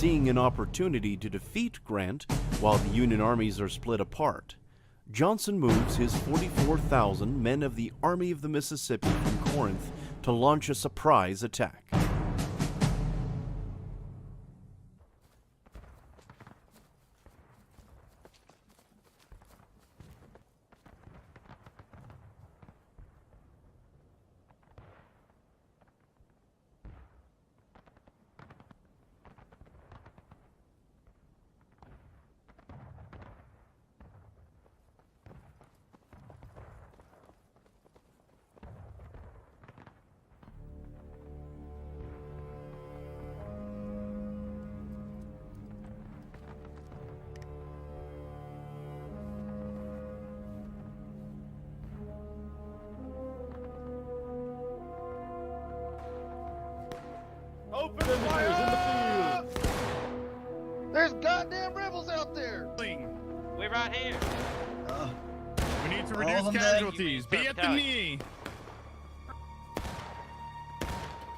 Seeing an opportunity to defeat Grant while the Union armies are split apart, Johnson moves his 44,000 men of the Army of the Mississippi from Corinth to launch a surprise attack. Open fire! There's goddamn rebels out there! We're right here. We need to reduce casualties. Be at the knee.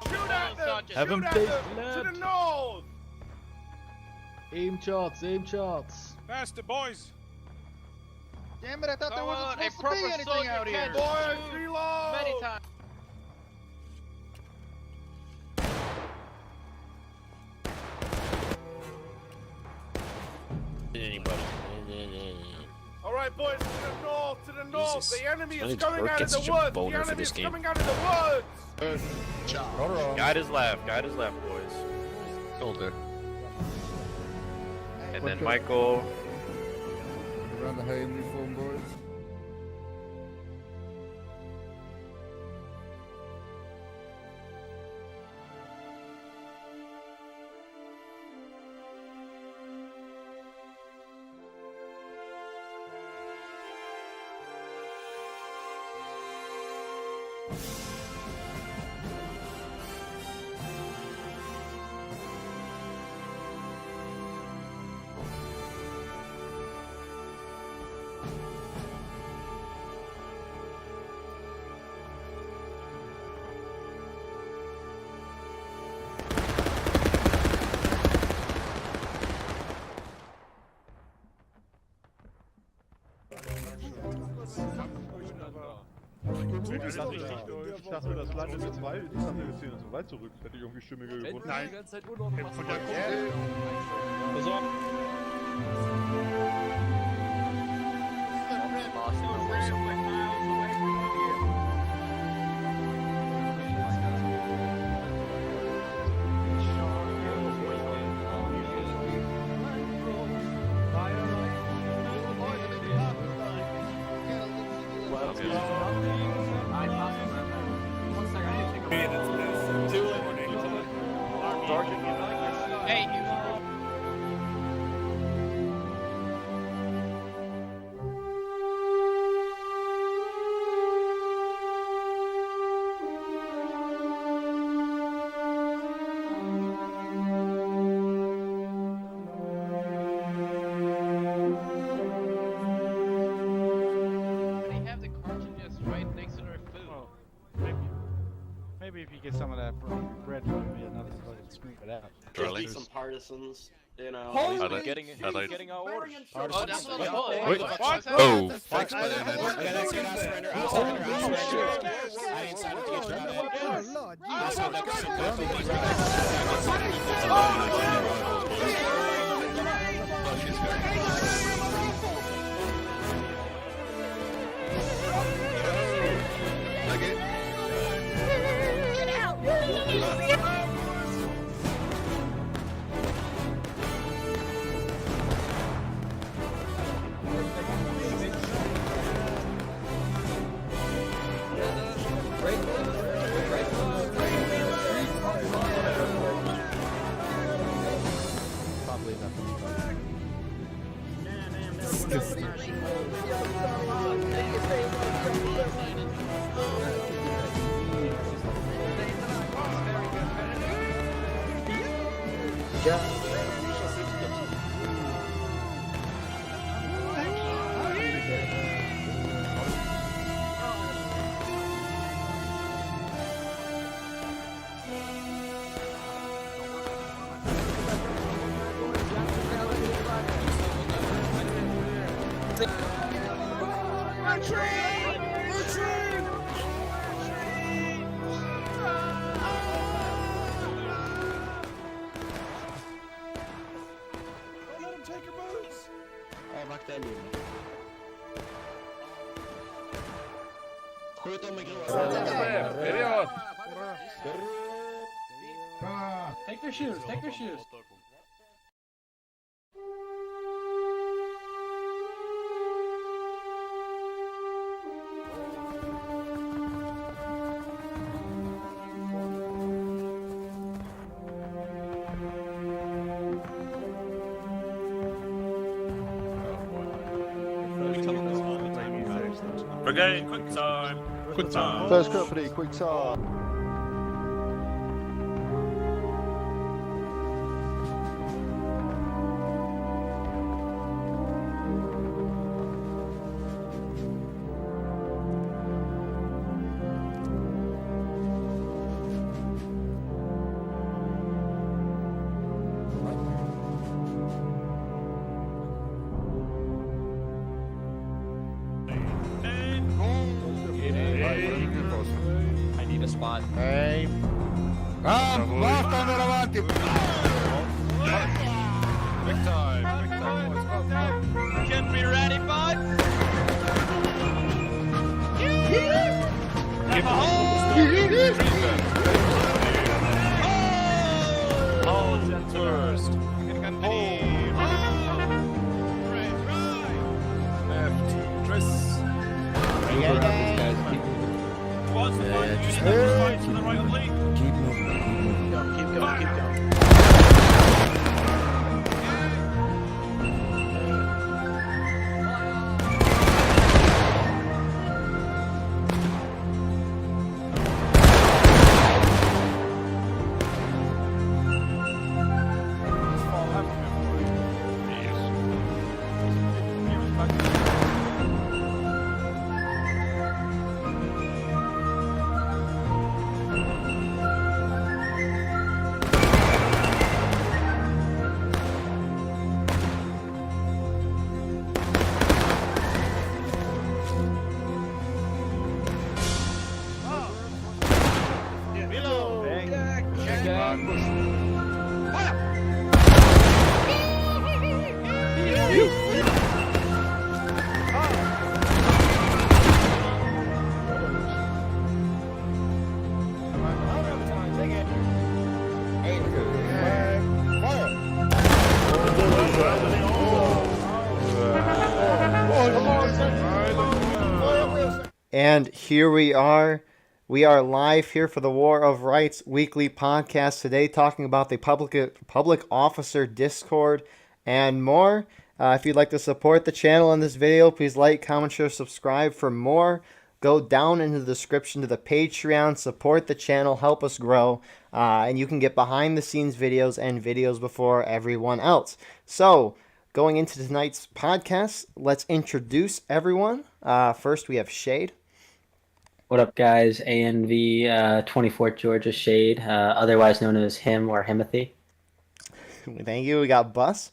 Shoot at them! Have them Shoot at them! To the north! Aim shots, aim shots. Faster, boys! Damn it, I thought there wasn't a supposed to be proper anything soldier out here. can Boys, shoot reload! many times. Alright, boys, to the north, to the north! Jesus. The enemy is Spanish coming Burke out of gets the such a woods! The boner for enemy this is game. coming out of the woods! Guide is left, boys. Shoulder. And then Michael. Around the high uniform, boys. Ich dachte, das Land ist jetzt weit. Ich dachte, wir ziehen uns so weit zurück. Hätte ich irgendwie stimmiger gefunden. Nein. Von der Pass auf. Hey, they have the cartridges right next to their food. Maybe if you get some of that bread from me, another fucking scoop it out. Charlie. Some partisans, you know. Getting our orders. Oh, that's what I'm saying. Wait, What? oh, Flex by the minute. Yeah, that's it. I surrender. I surrender. I surrender. I ain't signed up to get drafted. I signed up to get Avvakta älgen. Skjut dem med grås. Take their shoes, take their shoes. Brigade, quick time. Quick time. First company, quick time. I need a spot. Ei. Vastandera avanti. Quick time. Quick time. Get me ready, bud. All jet first. Left. Chris. What's the one unit that was fighting to the right of Lee? Keep going, keep going. And here we are. We are live here for the War of Rights weekly podcast today, talking about the public officer Discord and more. If you'd like to support the channel in this video, please like, comment, share, subscribe for more. Go down into the description to the Patreon, support the channel, help us grow, and you can get behind the scenes videos and videos before everyone else. So, going into tonight's podcast, let's introduce everyone. First, we have Shade. What up, guys? ANV 24th Georgia Shade, otherwise known as him or Himothy. Thank you. We got Bus.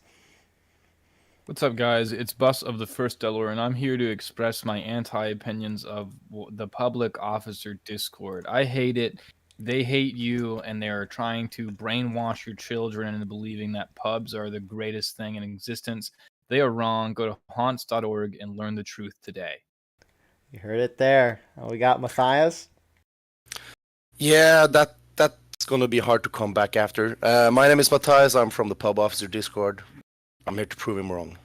What's up, guys? It's Bus of the First Delaware, and I'm here to express my anti-opinions of the public officer Discord. I hate it. They hate you, and they're trying to brainwash your children into believing that pubs are the greatest thing in existence. They are wrong. Go to haunts.org and learn the truth today. You heard it there. We got Mathias. Yeah, that's going to be hard to come back after. My name is Mathias. I'm from the Pub Officer Discord. I'm here to prove him wrong.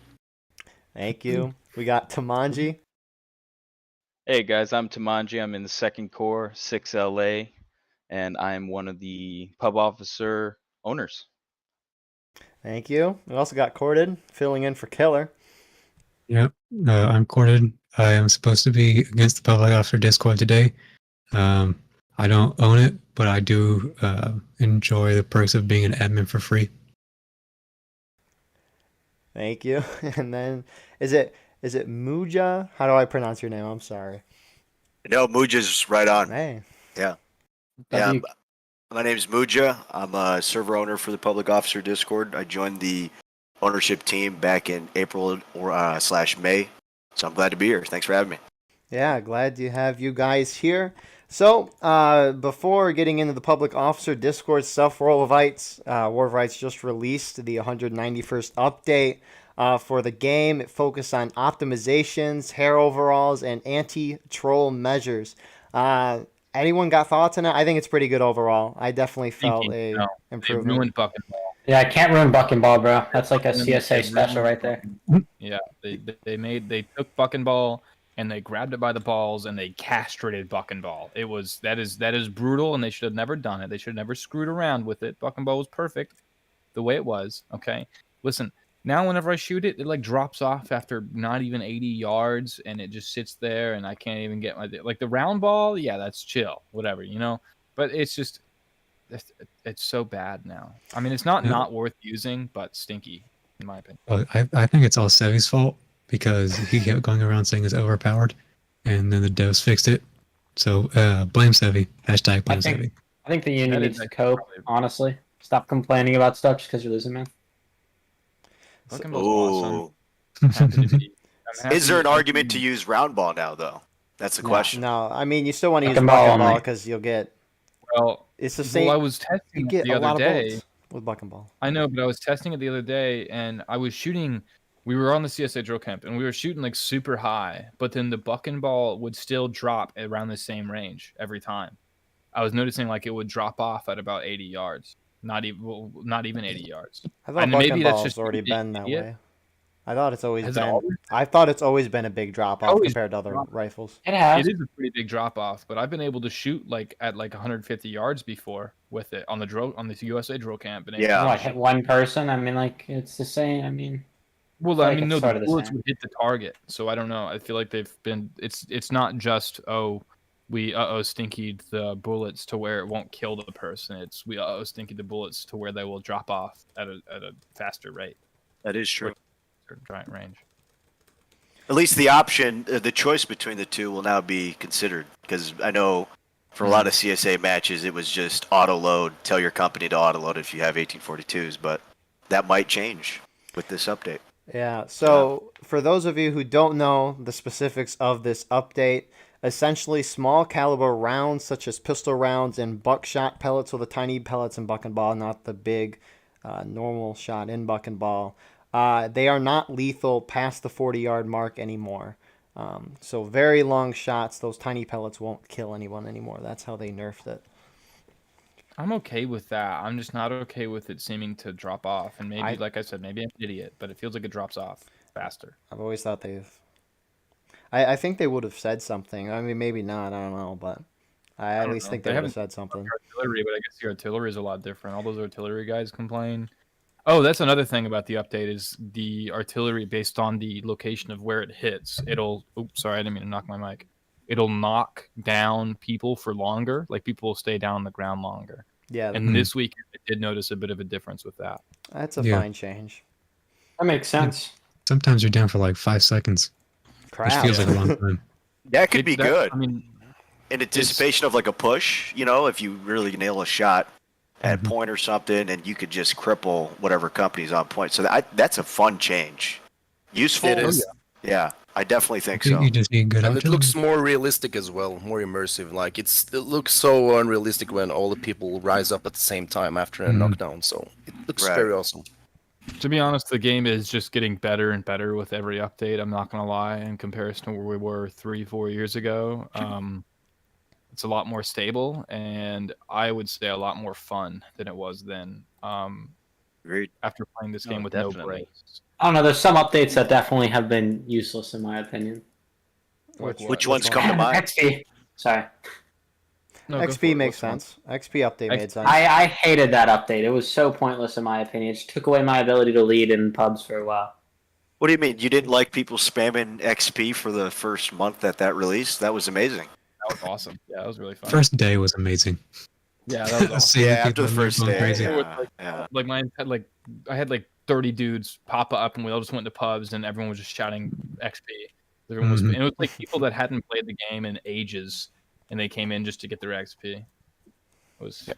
Thank you. We got Tomanji. Hey guys, I'm Tomanji. I'm in the 2nd Corps, 6LA, and I'm one of the Pub Officer owners. Thank you. We also got Corded, filling in for Killer. Yep, I'm Corded. I am supposed to be against the Public Officer Discord today. I don't own it, but I do enjoy the perks of being an admin for free. Thank you. And then, is it Muja? How do I pronounce your name? I'm sorry. No, Muja's right on. Hey. Yeah. Yeah. My name's Muja. I'm a server owner for the Public Officer Discord. I joined the ownership team back in April or /May So I'm glad to be here. Thanks for having me. Yeah, glad to have you guys here. So, before getting into the public officer Discord stuff, War of Rights just released the 191st update for the game. It focused on optimizations, hair overalls, and anti-troll measures. Anyone got thoughts on it? I think it's pretty good overall. I definitely felt a improvement. They ruined Buck and Ball. Yeah, I can't ruin Buck and Ball, bro. That's like a CSA special right there. Yeah, they took Buck and Ball and they grabbed it by the balls and they castrated Buck and Ball. That is brutal, and they should have never done it. They should have never screwed around with it. Buck and Ball was perfect the way it was. Okay, listen. Now whenever I shoot it, it like drops off after not even 80 yards, and it just sits there, and I can't even get like the round ball. Yeah, that's chill, whatever, you know. But it's just it's so bad now. I mean, it's not worth using, but stinky in my opinion. Well, I think it's all Sevi's fault because he kept going around saying it's overpowered, and then the devs fixed it. So blame Sevi. Hashtag blame Sevi. I think the union needs to cope, honestly. Stop complaining about stuff just because you're losing, man. Ooh. Is there an argument to use round ball now, though? That's the question. No, I mean, you still want to use buck and ball because you'll get... Well, it's the same. Well, I was testing it the other day with buck and ball. I know, but I was testing it the other day, and I was shooting. We were on the CSA drill camp, and we were shooting like super high, but then the buck and ball would still drop around the same range every time. I was noticing like it would drop off at about 80 yards. Not even 80 yards. I thought buck and ball's already been that way. I thought it's always been. I thought it's always been a big drop off compared to other rifles. It has. It is a pretty big drop off, but I've been able to shoot like at like 150 yards before with it on the USA drill camp. And What, hit one person? I mean, like it's the same. I mean. Well, I mean, no, the bullets would hit the target, so I don't know. I feel like they've been. It's not just we stinkied the bullets to where it won't kill the person. It's we stinkied the bullets to where they will drop off at a faster rate. That is true. Giant range. At least the option, the choice between the two will now be considered, because I know for a lot of CSA matches it was just auto load. Tell your company to auto load if you have 1842s, but that might change with this update. Yeah. So for those of you who don't know the specifics of this update. Essentially, small caliber rounds such as pistol rounds and buckshot pellets, so the tiny pellets in buck and ball, not the big normal shot in buck and ball. They are not lethal past the 40-yard mark anymore. So very long shots, those tiny pellets won't kill anyone anymore. That's how they nerfed it. I'm okay with that. I'm just not okay with it seeming to drop off. And maybe, like I said, maybe I'm an idiot, but it feels like it drops off faster. I've always thought they've... I think they would have said something. I mean, maybe not. I don't know, but I at least think they would have said something. Artillery, but I guess the artillery is a lot different. All those artillery guys complain. Oh, that's another thing about the update is the artillery based on the location of where it hits. It'll. Oops, sorry, I didn't mean to knock my mic. It'll knock down people for longer. Like people will stay down on the ground longer. Yeah. And this week I did notice a bit of a difference with that. That's a fine change. That makes sense. Sometimes you're down for like 5 seconds. Crap. Which feels like a long time. That could be good. I mean, in anticipation of like a push, you know, if you really nail a shot at point or something, and you could just cripple whatever company's on point. So that's a fun change. Useful. It is. Yeah, I definitely think so. You just need good And it artillery. looks more realistic as well, more immersive. Like it looks so unrealistic when all the people rise up at the same time after a knockdown. So it looks very awesome. To be honest, the game is just getting better and better with every update. I'm not going to lie, in comparison to where we were 3-4 years ago. It's a lot more stable, and I would say a lot more fun than it was then. After playing this game with no breaks. I don't know. There's some updates that definitely have been useless, in my opinion. Which ones come to mind? XP. Sorry. No, XP makes sense. XP update made sense. I hated that update. It was so pointless in my opinion. It just took away my ability to lead in pubs for a while. What do you mean? You didn't like people spamming XP for the first month that released? That was amazing. That was awesome. Yeah, that was really fun. First day was amazing. Yeah, that was awesome. Yeah, after the first day. Crazy. Like mine had I had like 30 dudes pop up, and we all just went to pubs, and everyone was just shouting XP. Everyone was, and it was like people that hadn't played the game in ages. And they came in just to get their XP.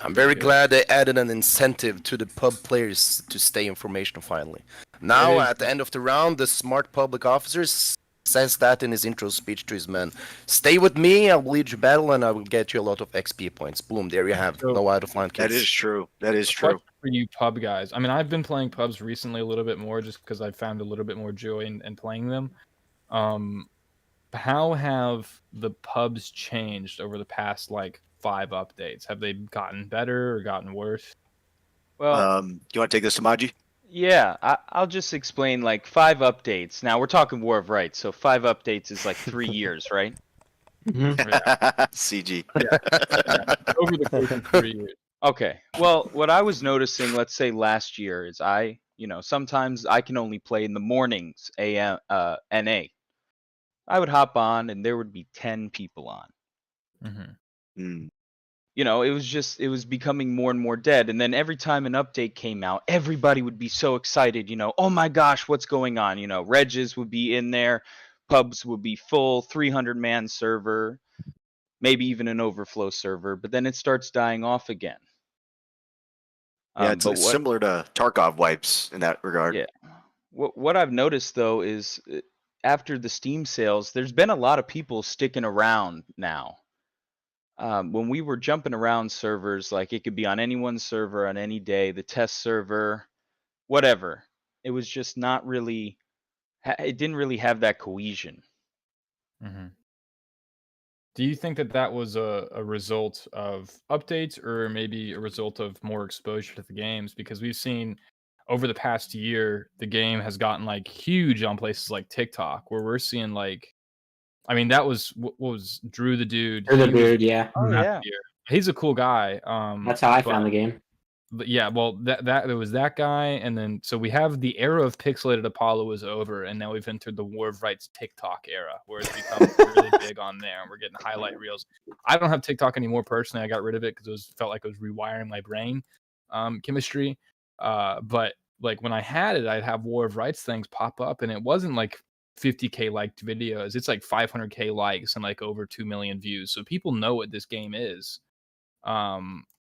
I'm very glad they added an incentive to the pub players to stay informational finally. Now, at the end of the round, the smart public officers says that in his intro speech to his men. Stay with me, I will lead your battle, and I will get you a lot of XP points. Boom, there you have. So- No how to find kids. That is true. That is Question true. for you pub guys. I mean, I've been playing pubs recently a little bit more just because I've found a little bit more joy in playing them. How have the pubs changed over the past like 5 updates? Have they gotten better or gotten worse? Well, You want to take this, Tomanji? yeah, I'll just explain like 5 updates. Now we're talking War of Rights, so 5 updates is like 3 years, right? CG. Over the course of 3 years. Okay. Well, what I was noticing, let's say last year, is sometimes I can only play in the mornings, AM, NA. I would hop on and there would be 10 people on. Mm. It was becoming more and more dead. And then every time an update came out, everybody would be so excited, oh my gosh, what's going on? Reges would be in there, pubs would be full, 300-man server, maybe even an overflow server, but then it starts dying off again. Yeah, it's similar to Tarkov wipes in that regard. Yeah. What I've noticed though is after the Steam sales, there's been a lot of people sticking around now. When we were jumping around servers, like it could be on anyone's server on any day, the test server, whatever. It was just not really. It didn't really have that cohesion. Do you think that was a result of updates or maybe a result of more exposure to the games? Because we've seen over the past year, the game has gotten like huge on places like TikTok, where we're seeing like, I mean, that was what was Drew the Dude. Drew the Dude, yeah. Oh yeah. He's a cool guy. That's how I found the game. But yeah, well, there was that guy, and then so we have the era of pixelated Apollo is over, and now we've entered the War of Rights TikTok era, where it's become really big on there, and we're getting highlight reels. I don't have TikTok anymore personally. I got rid of it because felt like it was rewiring my brain chemistry. But like when I had it, I'd have War of Rights things pop up, and it wasn't like 50K liked videos. It's like 500K likes and like over 2 million views. So people know what this game is.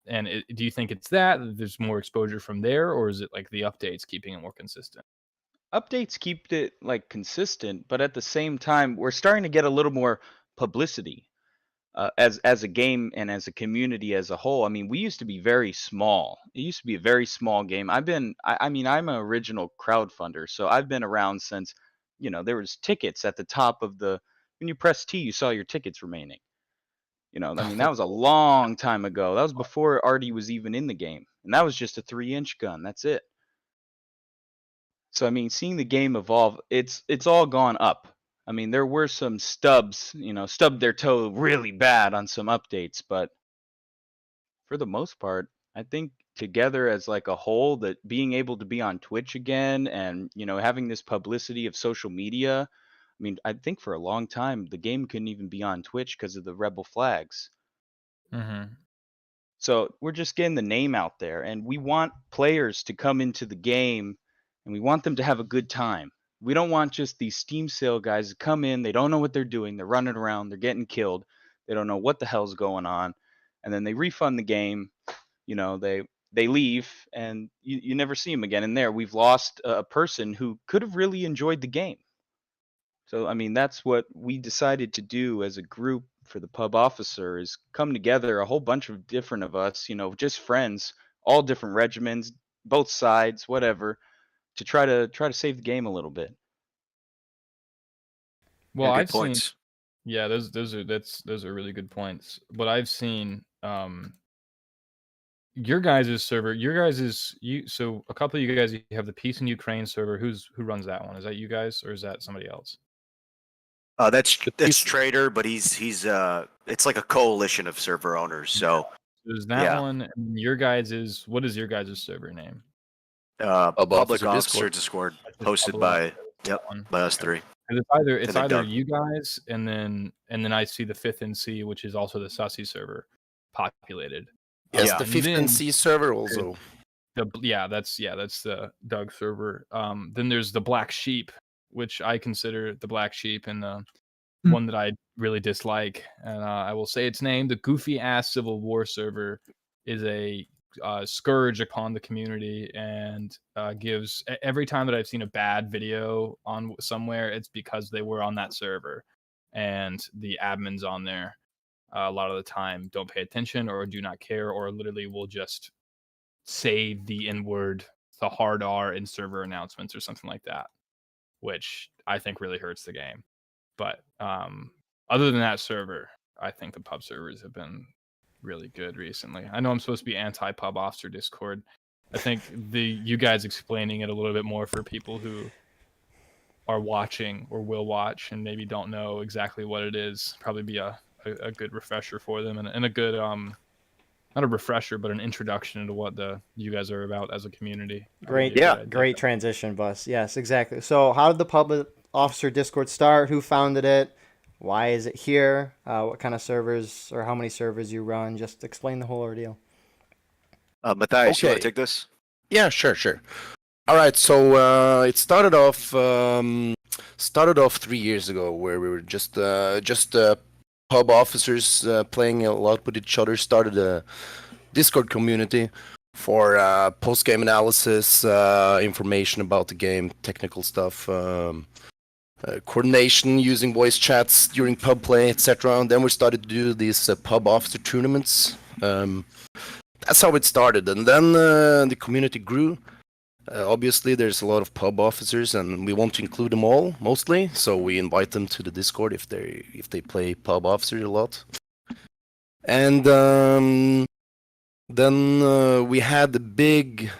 And do you think it's that there's more exposure from there, or is it like the updates keeping it more consistent? Updates keep it like consistent, but at the same time, we're starting to get a little more publicity as a game and as a community as a whole. I mean, we used to be very small. It used to be a very small game. I mean, I'm an original crowdfunder, so I've been around since there was tickets at the top of when you press T, you saw your tickets remaining. I mean, that was a long time ago. That was before Artie was even in the game. And that was just a 3-inch gun. That's it. So, I mean, seeing the game evolve, it's all gone up. I mean, there were some stubs, stubbed their toe really bad on some updates. But for the most part, I think together as like a whole, that being able to be on Twitch again and, having this publicity of social media, I mean, I think for a long time, the game couldn't even be on Twitch because of the rebel flags. So we're just getting the name out there, and we want players to come into the game, and we want them to have a good time. We don't want just these Steam sale guys to come in, they don't know what they're doing, they're running around, they're getting killed, they don't know what the hell's going on, and then they refund the game, they leave, and you never see them again. And there, we've lost a person who could have really enjoyed the game. So, I mean, that's what we decided to do as a group for the pub officer, is come together, a whole bunch of different of us, just friends, all different regiments, both sides, whatever, to try to save the game a little bit. Well, Yeah, good I've points. seen, yeah, those are really good points. But I've seen your guys' server, so a couple of you guys, you have the Peace in Ukraine server. Who runs that one? Is that you guys or is that somebody else? That's Trader, but he's it's like a coalition of server owners. So There's that one. And your guys what is your guys' server name? Public Officer Discord, hosted by us three. And it's either you guys and then I see the 5th NC, which is also the Sussy server populated. Yes, the 5th NC server also. That's the Doug server. Then there's the Black Sheep, which I consider the Black Sheep and the one that I really dislike. And I will say its name. The goofy ass Civil War server is a scourge upon the community, and gives every time that I've seen a bad video on somewhere, it's because they were on that server, and the admins on there a lot of the time don't pay attention or do not care, or literally will just say the N word, the hard R in server announcements or something like that, which I think really hurts the game. But other than that server, I think the pub servers have been really good recently. I know I'm supposed to be anti-pub officer Discord. I think you guys explaining it a little bit more for people who are watching or will watch and maybe don't know exactly what it is, probably be a good refresher for them, and a good not a refresher, but an introduction into what you guys are about as a community. Great transition, Bus. Yes, exactly. So how did the public officer Discord start? Who founded it? Why is it here? What kind of servers or how many servers you run? Just explain the whole ordeal. Mathias, you want to take this? Yeah, sure. All right, so it started off 3 years ago, where we were just pub officers playing a lot with each other. Started a Discord community for post-game analysis, information about the game, technical stuff, coordination using voice chats during pub play, etc. And then we started to do these pub officer tournaments. That's how it started, and then the community grew. Obviously, there's a lot of pub officers, and we want to include them all, mostly. So we invite them to the Discord if they play pub officer a lot. And then we had the big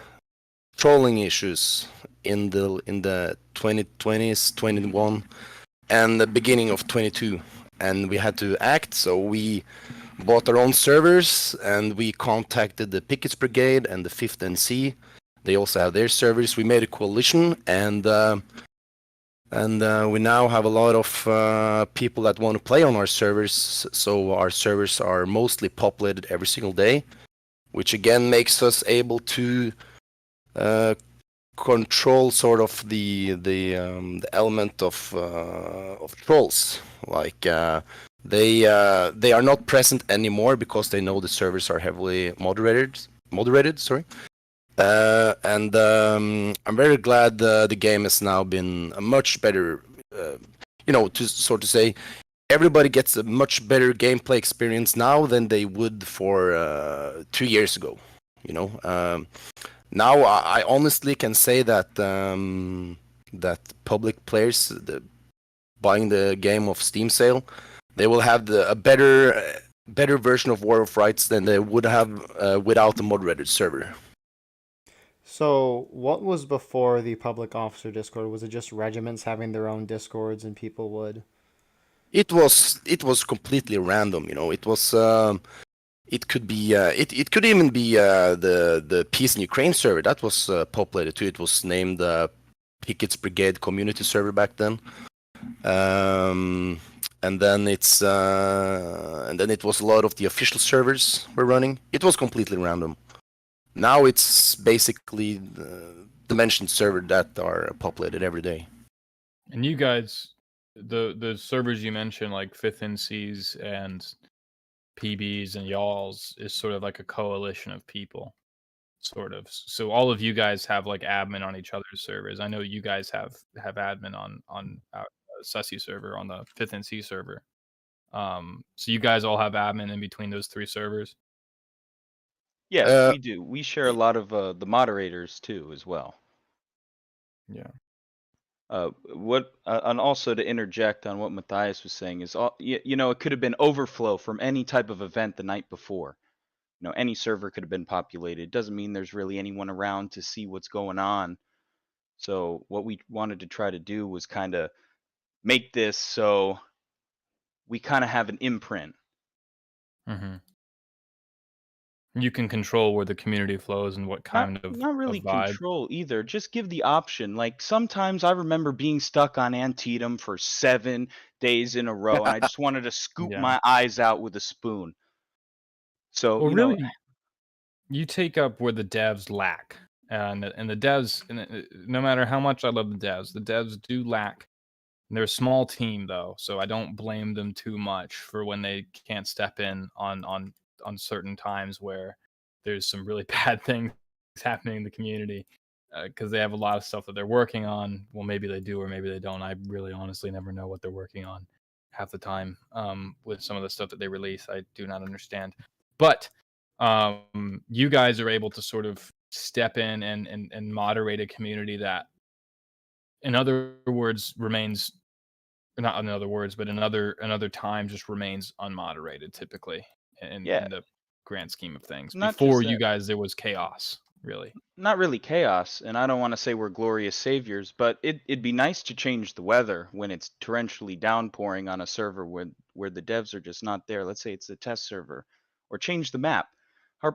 trolling issues in the 2020s, 21, and the beginning of 22, and we had to act. So we bought our own servers, and we contacted the Pickets Brigade and the 5th NC. They also have their servers. We made a coalition, and we now have a lot of people that want to play on our servers. So our servers are mostly populated every single day, which again makes us able to control sort of the element of trolls. Like they are not present anymore because they know the servers are heavily moderated. Sorry. And I'm very glad the game has now been a much better, to sort of say, everybody gets a much better gameplay experience now than they would for 2 years ago. Now I honestly can say that that public players buying the game of Steam sale, they will have a better version of War of Rights than they would have without the moderated server. So what was before the public officer Discord? Was it just regiments having their own Discords and people would? It was completely random. It was it could be it could even be the Peace in Ukraine server that was populated too. It was named Pickets Brigade Community Server back then. And then it was a lot of the official servers were running. It was completely random. Now it's basically the mentioned server that are populated every day. And you guys, the servers you mentioned, like 5th NCs and PBs and y'alls, is sort of like a coalition of people, sort of. So all of you guys have like admin on each other's servers. I know you guys have admin on our Sussy server, on the 5th NC server. So you guys all have admin in between those 3 servers? Yes, we do. We share a lot of the moderators too, as well. Yeah. And also to interject on what Mathias was saying is, it could have been overflow from any type of event the night before. Any server could have been populated. Doesn't mean there's really anyone around to see what's going on. So what we wanted to try to do was kind of make this so we kind of have an imprint. Mm-hmm. You can control where the community flows and what kind of not really vibe. Control either. Just give the option. Like sometimes I remember being stuck on Antietam for 7 days in a row, and I just wanted to scoop my eyes out with a spoon. So really, you take up where the devs lack, and the devs, no matter how much I love the devs do lack. And they're a small team though, so I don't blame them too much for when they can't step in on certain times where there's some really bad things happening in the community because they have a lot of stuff that they're working on. Well, maybe they do or maybe they don't. I really honestly never know what they're working on half the time with some of the stuff that they release. I do not understand. But you guys are able to sort of step in and moderate a community that, in other words, remains not in other words, but in other times just remains unmoderated typically in the grand scheme of things. Not Before just you that. guys, there was chaos, really. Not really chaos, and I don't want to say we're glorious saviors, but it'd be nice to change the weather when it's torrentially downpouring on a server where the devs are just not there. Let's say it's the test server, or change the map.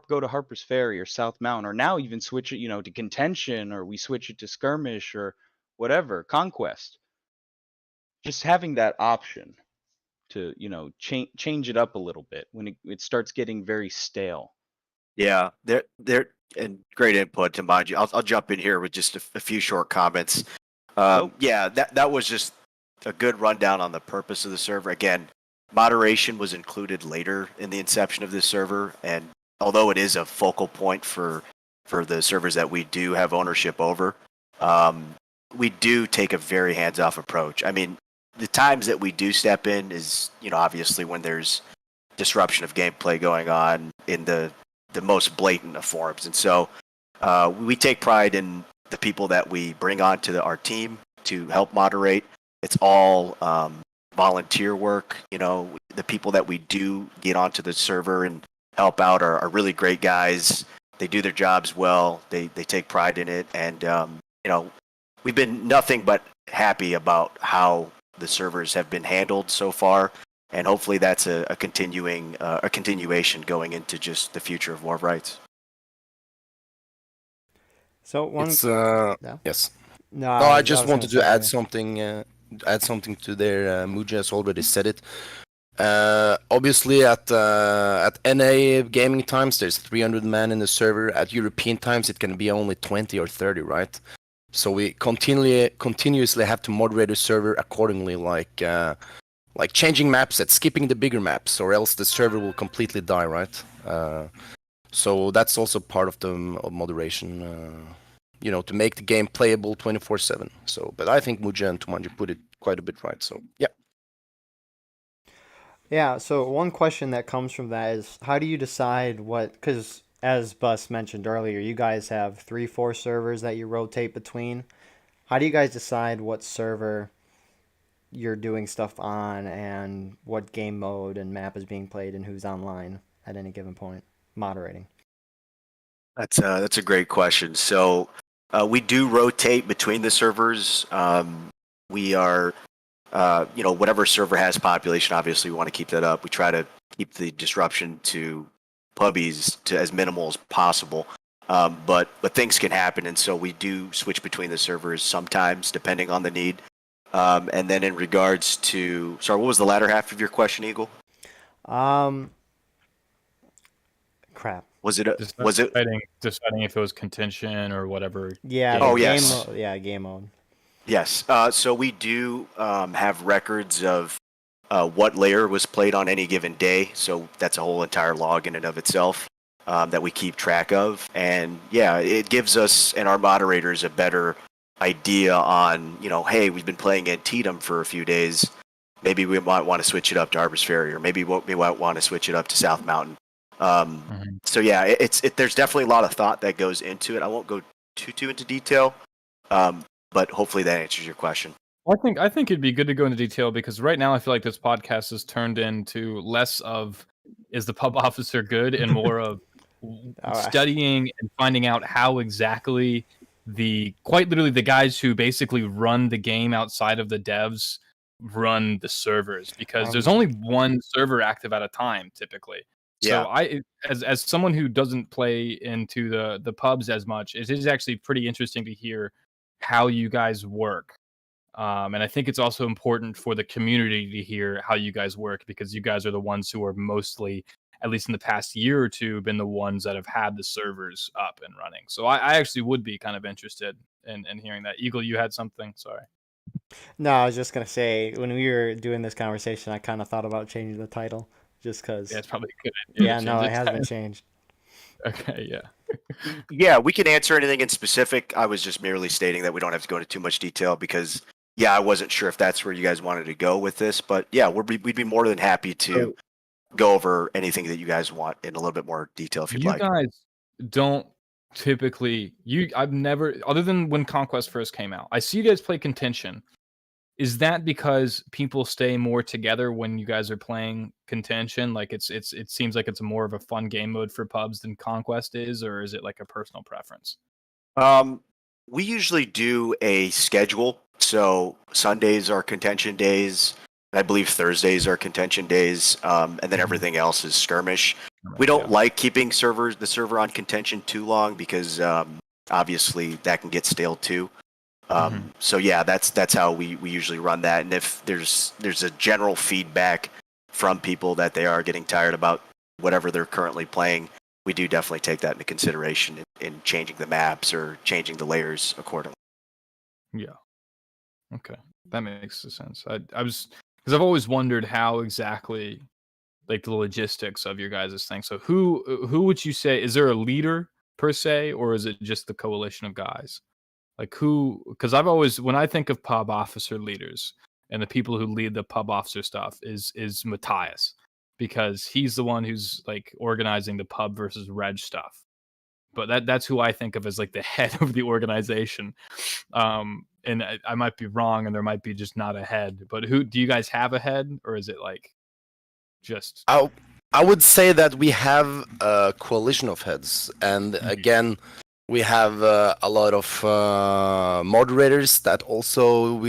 Go to Harper's Ferry or South Mountain, or now even switch it, to contention, or we switch it to skirmish or whatever, conquest. Just having that option to change it up a little bit when it starts getting very stale. Yeah, and great input, Tomanji. I'll jump in here with just a few short comments. Yeah, that was just a good rundown on the purpose of the server. Again, moderation was included later in the inception of this server, and although it is a focal point for the servers that we do have ownership over, we do take a very hands-off approach. I mean, the times that we do step in is, obviously when there's disruption of gameplay going on in the most blatant of forms. And so we take pride in the people that we bring onto our team to help moderate. It's all volunteer work. The people that we do get onto the server and help out are really great guys. They do their jobs well. They take pride in it. And, we've been nothing but happy about how the servers have been handled so far. And hopefully that's a continuation going into just the future of War of Rights. So yes. No, I just wanted to add something. Add something to there. Muja has already said it. Obviously, at NA gaming times, there's 300 men in the server. At European times, it can be only 20 or 30, right? So we continuously have to moderate the server accordingly, like changing maps and skipping the bigger maps, or else the server will completely die, right? So that's also part of the moderation, to make the game playable 24/7. So, but I think Muja and Tomanji put it quite a bit right. So, yeah. Yeah, so one question that comes from that is, how do you decide because as Bus mentioned earlier, you guys have 3-4 servers that you rotate between. How do you guys decide what server you're doing stuff on and what game mode and map is being played and who's online at any given point, moderating? That's a great question. So we do rotate between the servers. We are, whatever server has population, obviously we want to keep that up. We try to keep the disruption to pubbies to as minimal as possible. But things can happen, and so we do switch between the servers sometimes, depending on the need. And then in regards to, sorry, what was the latter half of your question, Eagle? Crap. Deciding if it was contention or whatever? Yeah. Yes. Game mode. Yes. So we do have records of what layer was played on any given day. So that's a whole entire log in and of itself that we keep track of. And yeah, it gives us and our moderators a better idea on, hey, we've been playing Antietam for a few days. Maybe we might want to switch it up to Harper's Ferry, or maybe we might want to switch it up to South Mountain. So yeah, there's definitely a lot of thought that goes into it. I won't go too into detail, but hopefully that answers your question. I think it'd be good to go into detail, because right now I feel like this podcast has turned into less of is the pub officer good and more of studying and finding out how exactly quite literally the guys who basically run the game outside of the devs run the servers, because there's only one server active at a time typically. So I, as someone who doesn't play into the pubs as much, it is actually pretty interesting to hear how you guys work. And I think it's also important for the community to hear how you guys work, because you guys are the ones who are mostly, at least in the past year or two, been the ones that have had the servers up and running. So I actually would be kind of interested in hearing that. Eagle, you had something? Sorry. No, I was just going to say, when we were doing this conversation, I kind of thought about changing the title just because. Yeah, it's probably a good idea. Yeah, no, it hasn't changed. Okay, yeah. Yeah, we can answer anything in specific. I was just merely stating that we don't have to go into too much detail because, yeah, I wasn't sure if that's where you guys wanted to go with this. But yeah, we'd be more than happy to go over anything that you guys want in a little bit more detail if you'd You like. guys don't typically I've never, other than when Conquest first came out, I see you guys play Contention. Is that because people stay more together when you guys are playing Contention? Like it seems like it's more of a fun game mode for pubs than Conquest is, or is it like a personal preference? We usually do a schedule. So Sundays are contention days. I believe Thursdays are contention days, and then everything else is skirmish. We don't like keeping the server on contention too long because obviously that can get stale too. So yeah, that's how we usually run that. And if there's a general feedback from people that they are getting tired about whatever they're currently playing, we do definitely take that into consideration in changing the maps or changing the layers accordingly. Yeah. Okay, that makes sense. I was, because I've always wondered how exactly like the logistics of your guys' thing. So who would you say, is there a leader per se, or is it just the coalition of guys? Like who? Because I've always, when I think of pub officer leaders and the people who lead the pub officer stuff, is Mathias, because he's the one who's like organizing the pub versus reg stuff. But that's who I think of as like the head of the organization. And I might be wrong, and there might be just not a head. But who do you guys have a head, or is it like just? I would say that we have a coalition of heads, and again, we have a lot of moderators that also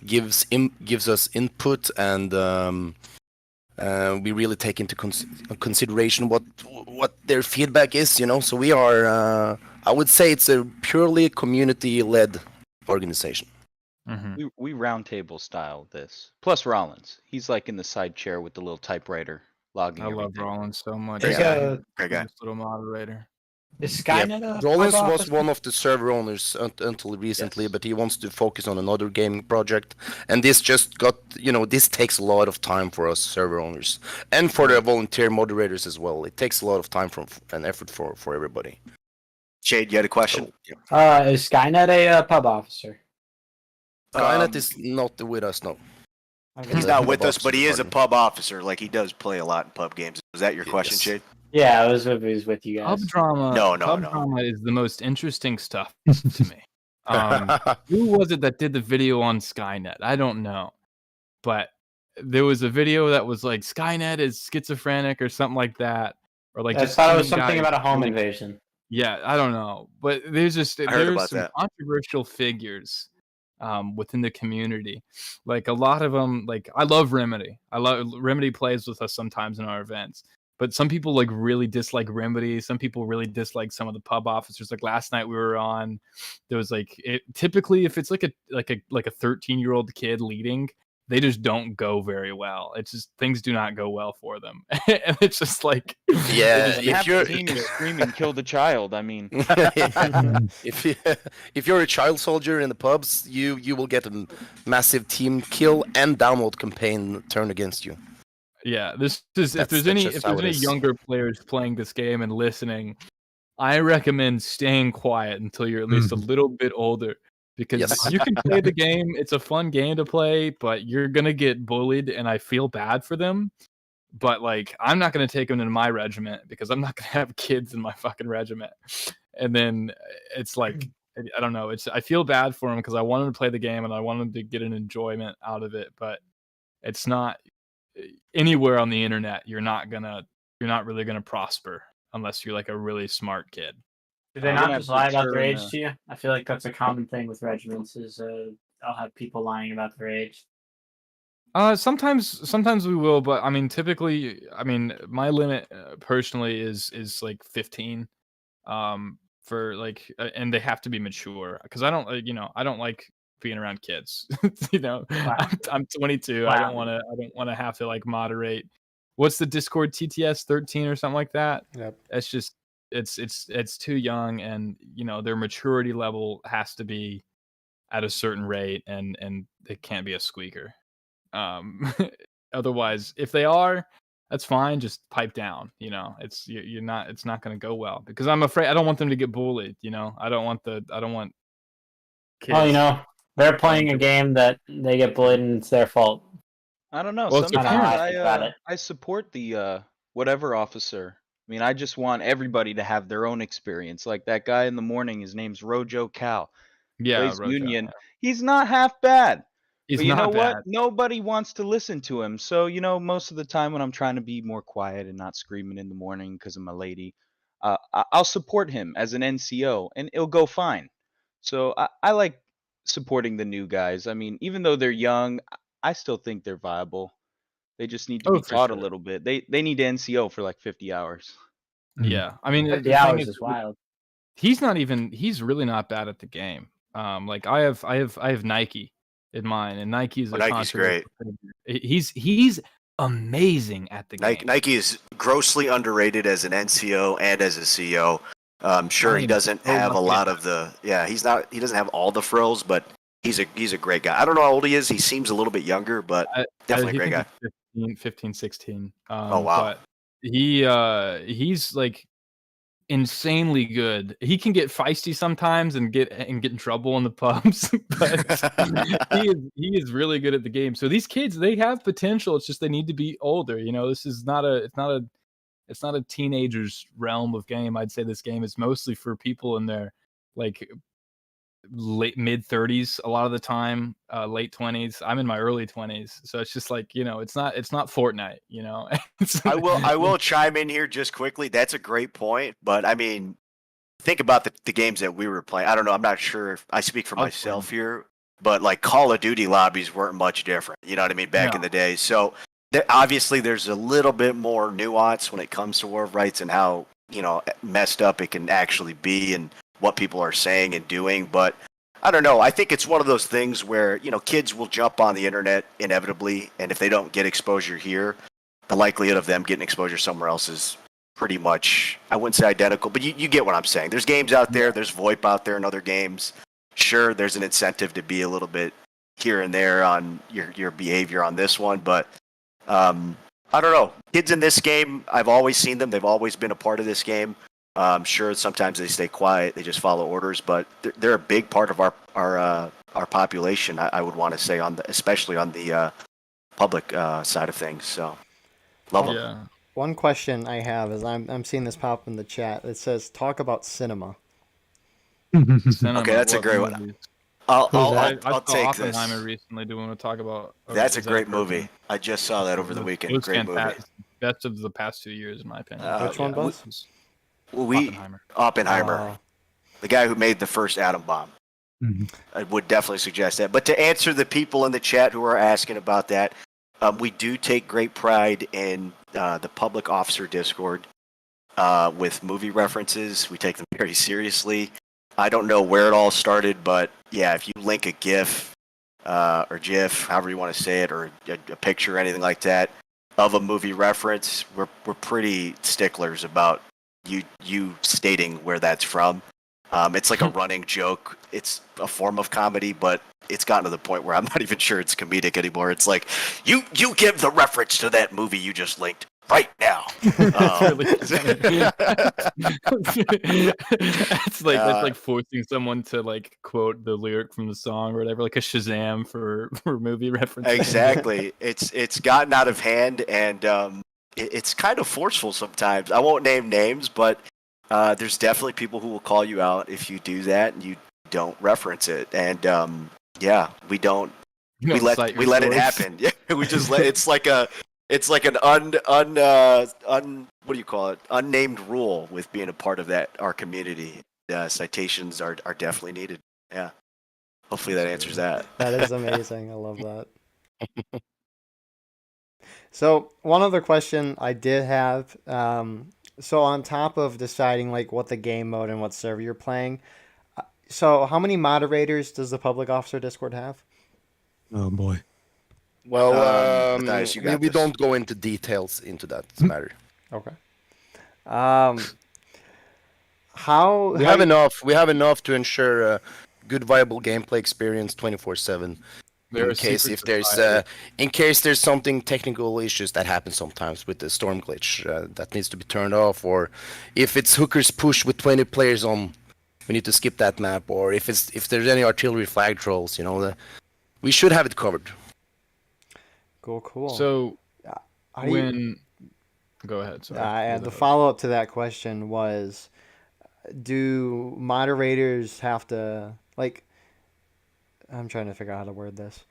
gives us input, and we really take into consideration what their feedback is. So we are. I would say it's a purely community-led organization. We roundtable style this. Plus Rollins, he's like in the side chair with the little typewriter logging. I love everything. Rollins so much. Great guy. Great guy. This little moderator. Is Skynet Rollins was one of the server owners until recently, but he wants to focus on another gaming project. And this just got, this takes a lot of time for us server owners and for the volunteer moderators as well. It takes a lot of time and effort for everybody. Shade, you had a question? Is Skynet a pub officer? Skynet is not with us, no. He's not with us, but he is a pub officer. Like, he does play a lot in pub games. Was that your question, Shade? Yeah, I was with you guys. Pub drama. No. Drama is the most interesting stuff to me. Who was it that did the video on Skynet? I don't know, but there was a video that was like Skynet is schizophrenic or something like that, or like I thought it was something about a home invasion. Yeah, I don't know, but there's some controversial figures within the community. Like a lot of them, like I love Remedy. Remedy plays with us sometimes in our events. But some people like really dislike Remedy. Some people really dislike some of the pub officers. Like last night we were on, there was like typically if it's like a 13-year-old kid leading, they just don't go very well. It's just things do not go well for them, and it's just like if you're screaming, kill the child. I mean, if you're a child soldier in the pubs, you will get a massive team kill and download campaign turned against you. Yeah, if there's any younger players playing this game and listening, I recommend staying quiet until you're at least a little bit older, because you can play the game. It's a fun game to play, but you're gonna get bullied, and I feel bad for them. But like, I'm not gonna take them into my regiment because I'm not gonna have kids in my fucking regiment. And then it's like, I don't know. I feel bad for them because I want them to play the game and I want them to get an enjoyment out of it, but it's not. Anywhere on the internet, you're not really gonna prosper unless you're like a really smart kid. Do they not just lie about their age to you? I feel like that's a common thing with regiments. Is I'll have people lying about their age. Sometimes we will, but I mean, typically, my limit personally is like 15. For like, and they have to be mature because I don't like being around kids. Wow. I'm 22. Wow. I don't want to have to like moderate. What's the Discord TTS 13 or something like that? Yep. It's just it's too young, and their maturity level has to be at a certain rate, and it can't be a squeaker. Otherwise, if they are, that's fine. Just pipe down. You know, you're not. It's not going to go well because I'm afraid. I don't want them to get bullied. You know, I don't want kids. Well, you know, they're playing a game that they get bullied and it's their fault. I don't know. Well, it's Sometimes I support the whatever officer. I mean, I just want everybody to have their own experience. Like that guy in the morning, his name's Rojo Cal. Yeah, Plays Rojo, Union. yeah. He's not half bad. He's But you know not what? bad. Nobody wants to listen to him. So, you know, most of the time when I'm trying to be more quiet and not screaming in the morning because I'm a lady, I'll support him as an NCO and it'll go fine. So I like supporting the new guys. I mean, even though they're young, I still think they're viable. They just need to be for taught a sure. little bit. They need NCO for like 50 hours. Yeah, I mean, 50 the thing hours is wild. He's really not bad at the game. Like I have Nike in mine, and Nike's Nike's great. He's amazing at the game. Nike is grossly underrated as an NCO and as a CO. Sure, he doesn't have a lot of the. Yeah, he doesn't have all the frills, but he's a great guy. I don't know how old he is. He seems a little bit younger, but definitely a great guy. 15, 16. Oh wow. But he's like insanely good. He can get feisty sometimes and get in trouble in the pubs, but he is really good at the game. So these kids, they have potential. It's just they need to be older. You know, this is not a teenager's realm of game. I'd say this game is mostly for people in their like late mid 30s a lot of the time, late 20s. I'm in my early 20s, so it's just like, you know, it's not Fortnite, you know. I will chime in here just quickly. That's a great point, but I mean, think about the games that we were playing. I don't know. I'm not sure if I speak for myself here, but like Call of Duty lobbies weren't much different. You know what I mean? Back in the day. So obviously there's a little bit more nuance when it comes to War of Rights and how, you know, messed up it can actually be and what people are saying and doing. But I don't know. I think it's one of those things where, you know, kids will jump on the internet inevitably. And if they don't get exposure here, the likelihood of them getting exposure somewhere else is pretty much, I wouldn't say identical, but you get what I'm saying. There's games out there. There's VoIP out there and other games. Sure, there's an incentive to be a little bit here and there on your behavior on this one. But I don't know. Kids in this game, I've always seen them. They've always been a part of this game. Sure, sometimes they stay quiet, they just follow orders, but they're a big part of our population. I would want to say especially on the public side of things. So, love them. Yeah. One question I have is I'm seeing this pop in the chat. It says talk about cinema. Okay, that's a great one. I'll take Oppenheimer this. recently. Do you want to talk about? That's a great movie. I just saw that over the weekend. It was great movie. Best of the past 2 years, in my opinion. Which one was? Oppenheimer. The guy who made the first atom bomb. I would definitely suggest that. But to answer the people in the chat who are asking about that, we do take great pride in the public officer Discord with movie references. We take them very seriously. I don't know where it all started, but yeah, if you link a GIF or GIF, however you want to say it, or a picture or anything like that of a movie reference, we're pretty sticklers about you stating where that's from. It's like a running joke. It's a form of comedy, but it's gotten to the point where I'm not even sure it's comedic anymore. It's like, you give the reference to that movie you just linked right now. That's like forcing someone to like quote the lyric from the song or whatever, like a Shazam for movie references. Exactly. It's gotten out of hand, and it's kind of forceful sometimes. I won't name names, but there's definitely people who will call you out if you do that and you don't reference it. And yeah, we don't. We let it happen. Yeah, we just let. It's like an what do you call it? Unnamed rule with being a part of our community. Citations are definitely needed. Yeah. Hopefully that answers that. That is amazing. I love that. So one other question I did have. So on top of deciding like what the game mode and what server you're playing, so how many moderators does the public officer Discord have? Oh boy. Well, Mathias, we don't go into details into that matter. Okay. We have enough to ensure a good, viable gameplay experience 24/7. There in are case secret if there's societies. in case there's something technical issues that happen sometimes with the storm glitch that needs to be turned off, or if it's hookers push with 20 players on, we need to skip that map, or if there's any artillery flag trolls, you know, we should have it covered. Cool. So how do you- when go ahead, sorry. and the follow up to that question was, do moderators have to, like, I'm trying to figure out how to word this.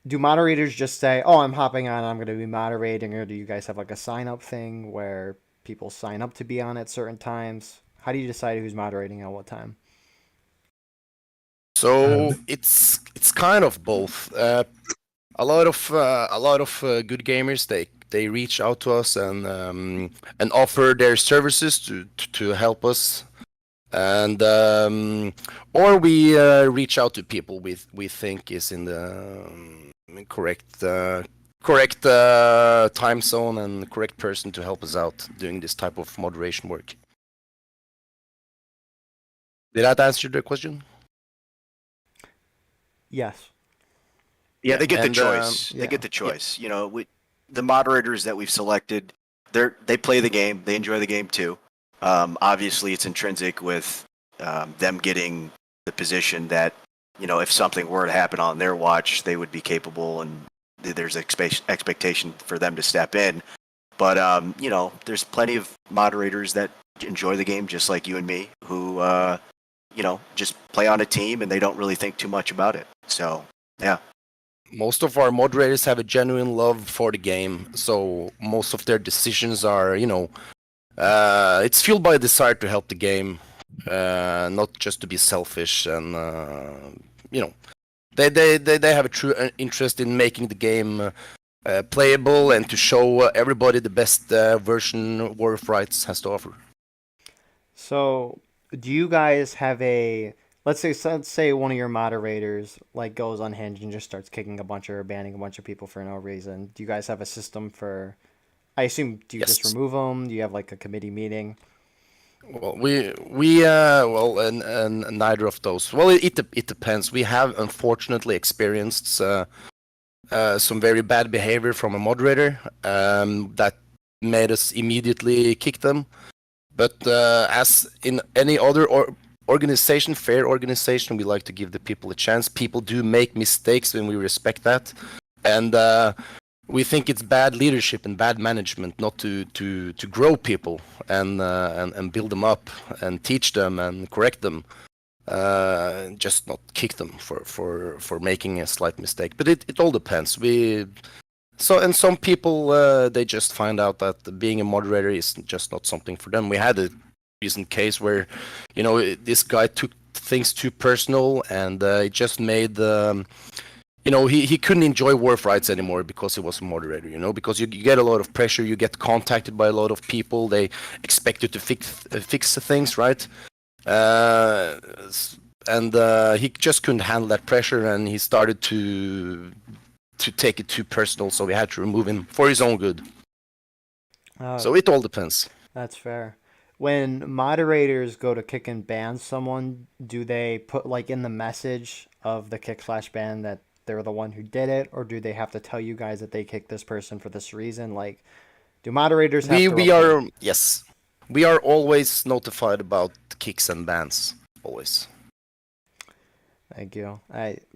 Do moderators just say, "Oh, I'm hopping on, I'm going to be moderating," or do you guys have like a sign up thing where people sign up to be on at certain times? How do you decide who's moderating at what time? So it's kind of both. A lot of good gamers, they reach out to us and offer their services to help us, and or we reach out to people we think is in the correct time zone and correct person to help us out doing this type of moderation work. Did that answer the question? Yes. Yeah, they get the And, choice. They get the choice. You know, the moderators that we've selected, they play the game. They enjoy the game too. Obviously, it's intrinsic with them getting the position that, you know, if something were to happen on their watch, they would be capable, and there's expectation for them to step in. But you know, there's plenty of moderators that enjoy the game just like you and me, who you know, just play on a team and they don't really think too much about it. So yeah. Most of our moderators have a genuine love for the game, so most of their decisions are, you know, it's fueled by a desire to help the game, not just to be selfish, and you know, they have a true interest in making the game playable and to show everybody the best version War of Rights has to offer. So, do you guys have a, let's say one of your moderators like goes unhinged and just starts kicking a bunch or banning a bunch of people for no reason? Do you guys have a system for, I assume, do you just remove them? Do you have like a committee meeting? Well, and neither of those. Well, it depends. We have unfortunately experienced some very bad behavior from a moderator that made us immediately kick them. But as in any other organization, fair organization, we like to give the people a chance. People do make mistakes, and we respect that. And we think it's bad leadership and bad management not to grow people and build them up and teach them and correct them. Just not kick them for making a slight mistake. But it all depends. And some people they just find out that being a moderator is just not something for them. We had a recent case where, you know, this guy took things too personal, and it just made you know, he couldn't enjoy War of Rights anymore because he was a moderator, you know, because you get a lot of pressure, you get contacted by a lot of people, they expect you to fix things, right? And he just couldn't handle that pressure, and he started to take it too personal, so we had to remove him for his own good. So it all depends. That's fair. When moderators go to kick and ban someone, do they put like in the message of the kick/ban that they're the one who did it, or do they have to tell you guys that they kicked this person for this reason? Like, do moderators have to yes, we are always notified about kicks and bans, always. Thank you.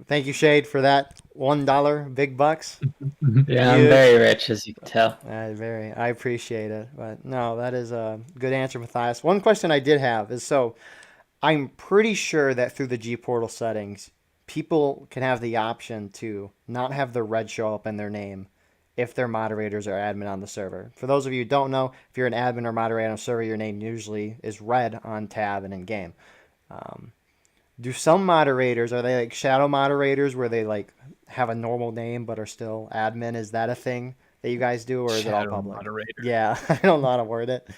Thank you, Shade, for that $1 big bucks. Yeah, I'm very rich, as you can tell. I appreciate it. But no, that is a good answer, Mathias. One question I did have is, so I'm pretty sure that through the G Portal settings, people can have the option to not have the red show up in their name if they're moderators or admin on the server. For those of you who don't know, if you're an admin or moderator on a server, your name usually is red on tab and in game. Do some moderators, are they like shadow moderators where they like have a normal name but are still admin? Is that a thing that you guys do, or is it all public? Moderator. Yeah, I don't know how to word it.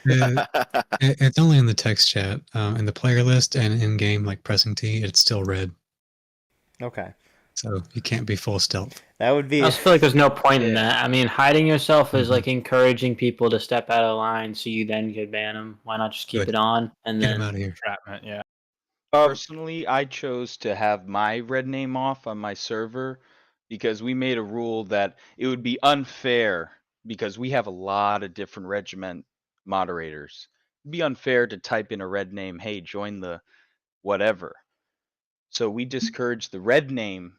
It's only in the text chat. In the player list and in game, like pressing T, it's still red. Okay. So you can't be full stealth. That would be. I just feel like there's no point in that. I mean, hiding yourself is like encouraging people to step out of line, so you then could ban them. Why not just keep it on and Get then them out of here. Entrapment, yeah. Personally, I chose to have my red name off on my server because we made a rule that it would be unfair because we have a lot of different regiment moderators. It'd be unfair to type in a red name, hey, join the whatever. So we discourage the red name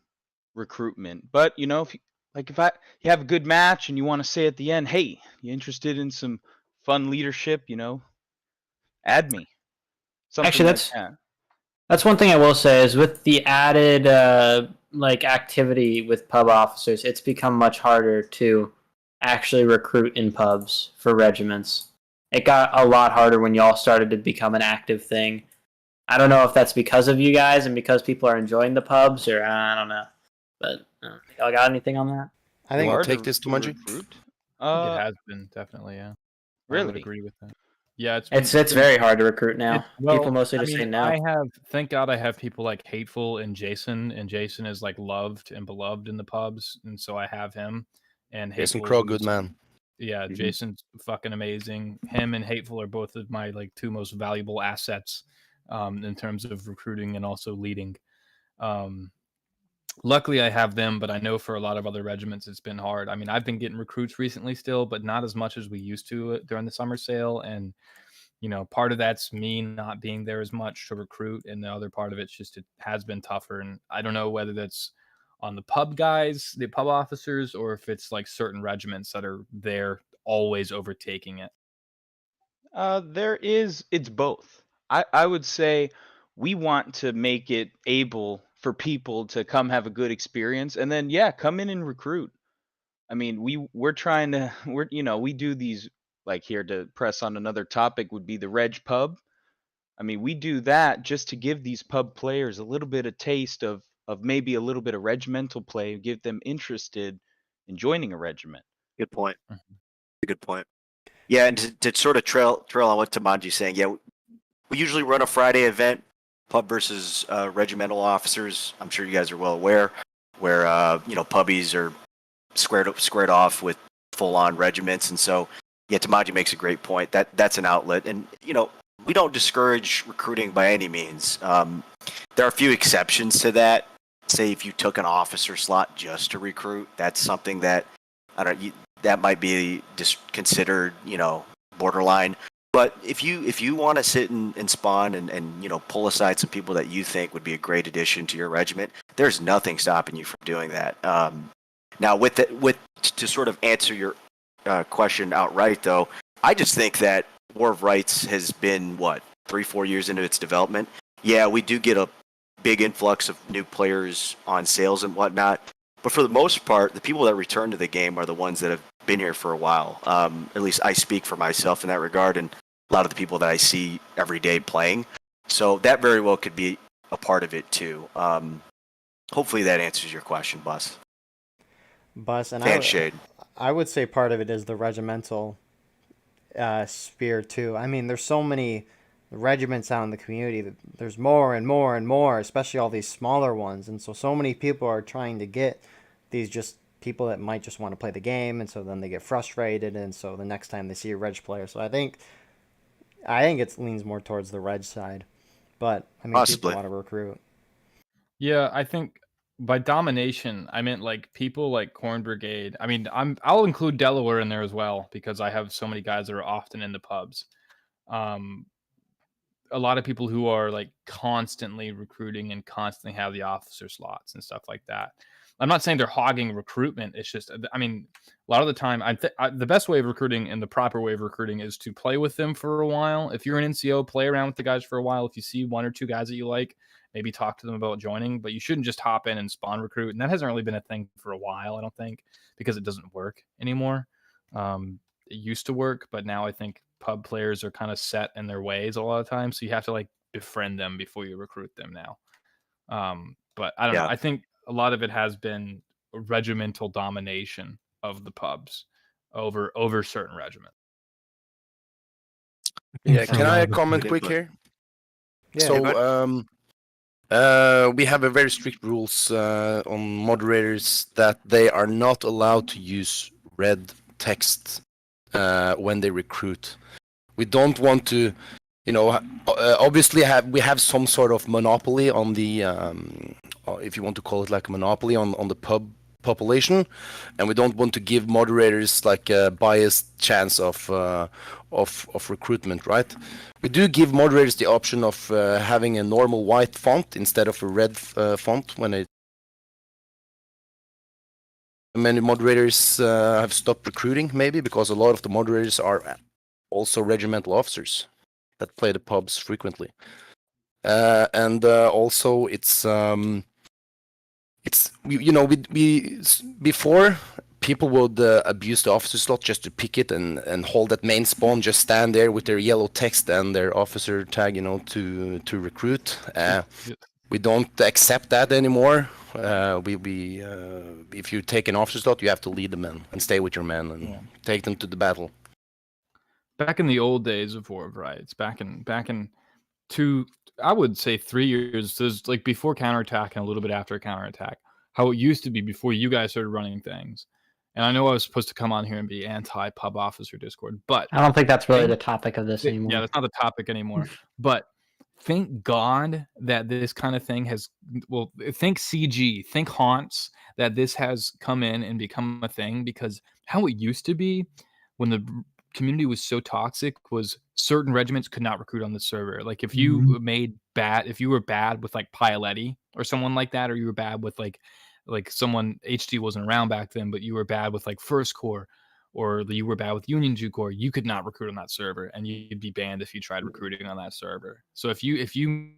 recruitment. But you know, if you have a good match and you want to say at the end, hey, you interested in some fun leadership, you know, add me. Something Actually, like that. that's one thing I will say is with the added like activity with pub officers, it's become much harder to actually recruit in pubs for regiments. It got a lot harder when y'all started to become an active thing. I don't know if that's because of you guys and because people are enjoying the pubs, or I don't know. But y'all got anything on that? I think I'll take this, Tomanji. I think it has been definitely, yeah. I would Really? agree with that. Yeah, It's very hard to recruit now. People mostly just say no. Thank God I have people like Hateful and Jason is like loved and beloved in the pubs, and so I have him. And Jason Hateful, Crow, good man. Yeah, Jason's fucking amazing. Him and Hateful are both of my like two most valuable assets in terms of recruiting and also leading. Luckily I have them, but I know for a lot of other regiments it's been hard. I mean, I've been getting recruits recently still, but not as much as we used to during the summer sale. And you know, part of that's me not being there as much to recruit, and the other part of it's just it has been tougher. And I don't know whether that's on the pub guys, the pub officers, or if it's like certain regiments that are there always overtaking it. It's both. I would say we want to make it able for people to come have a good experience, and then yeah, come in and recruit. I mean, we're trying to we do these, like, here to press on another topic would be the Reg Pub. I mean, we do that just to give these pub players a little bit of taste of maybe a little bit of regimental play, give them interested in joining a regiment. Good point. Good point. Yeah, and to sort of trail on what Tomanji's saying, yeah, we usually run a Friday event, pub versus regimental officers. I'm sure you guys are well aware, where pubbies are squared off with full-on regiments, and so yeah, Tomanji makes a great point. That's an outlet, and we don't discourage recruiting by any means. There are a few exceptions to that. Say if you took an officer slot just to recruit, that's something that that might be considered, borderline. But if you want to sit and spawn and pull aside some people that you think would be a great addition to your regiment, there's nothing stopping you from doing that. Now, to sort of answer your question outright, though, I just think that War of Rights has been 3-4 years into its development. Yeah, we do get a big influx of new players on sales and whatnot, but for the most part, the people that return to the game are the ones that have been here for a while. At least I speak for myself in that regard, and a lot of the people that I see every day playing. So that very well could be a part of it too. Hopefully that answers your question, Bus. And Shade. I would say part of it is the regimental sphere too. I mean, there's so many regiments out in the community. There's more and more and more, especially all these smaller ones. And so many people are trying to get these just people that might just want to play the game, and so then they get frustrated, and so the next time they see a reg player. So I think it leans more towards the reg side. But I mean, possibly. People want to recruit. Yeah, I think by domination, I meant like people like Corn Brigade. I mean, I'll include Delaware in there as well because I have so many guys that are often in the pubs. A lot of people who are like constantly recruiting and constantly have the officer slots and stuff like that. I'm not saying they're hogging recruitment. It's just, I mean, a lot of the time, the best way of recruiting and the proper way of recruiting is to play with them for a while. If you're an NCO, play around with the guys for a while. If you see one or two guys that you like, maybe talk to them about joining, but you shouldn't just hop in and spawn recruit. And that hasn't really been a thing for a while, I don't think, because it doesn't work anymore. It used to work, but now I think pub players are kind of set in their ways a lot of times. So you have to like befriend them before you recruit them now. But I don't know. I think a lot of it has been regimental domination of the pubs over certain regiments. Yeah, can I comment quick here? Yeah, so we have a very strict rules on moderators that they are not allowed to use red text when they recruit. We don't want to, obviously we have some sort of monopoly on the, if you want to call it like a monopoly on the pub population, and we don't want to give moderators like a biased chance of recruitment, right? We do give moderators the option of having a normal white font instead of a red font when it. Many moderators have stopped recruiting, maybe because a lot of the moderators are also regimental officers that play the pubs frequently, and also it's we before people would abuse the officer slot just to pick it and hold that main spawn, just stand there with their yellow text and their officer tag, to recruit. We don't accept that anymore. If you take an officer slot, you have to lead the men and stay with your men and take them to the battle. Back in the old days of War of Rights, back in I would say 3 years, there's like before counterattack and a little bit after counterattack, how it used to be before you guys started running things. And I know I was supposed to come on here and be anti-pub officer Discord, but I don't think that's really the topic of this anymore. Yeah, that's not the topic anymore. But thank God that this kind of thing has, well, think CG, think Haunts, that this has come in and become a thing, because how it used to be when the community was so toxic was certain regiments could not recruit on the server. Like if you if you were bad with like Pioletti or someone like that, or you were bad with like someone, HD wasn't around back then, but you were bad with like First Corps, or you were bad with Union Jew Corps, you could not recruit on that server, and you'd be banned if you tried recruiting on that server. So if you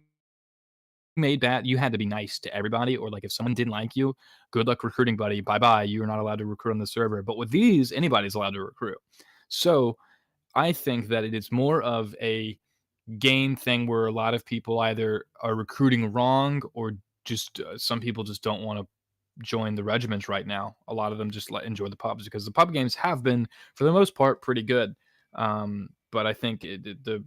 made that, you had to be nice to everybody, or like if someone didn't like you, good luck recruiting, buddy, bye-bye, you're not allowed to recruit on the server. But with these, anybody's allowed to recruit. So I think that it is more of a game thing where a lot of people either are recruiting wrong, or just some people just don't want to join the regiments right now. A lot of them just enjoy the pubs, because the pub games have been, for the most part, pretty good. But I think the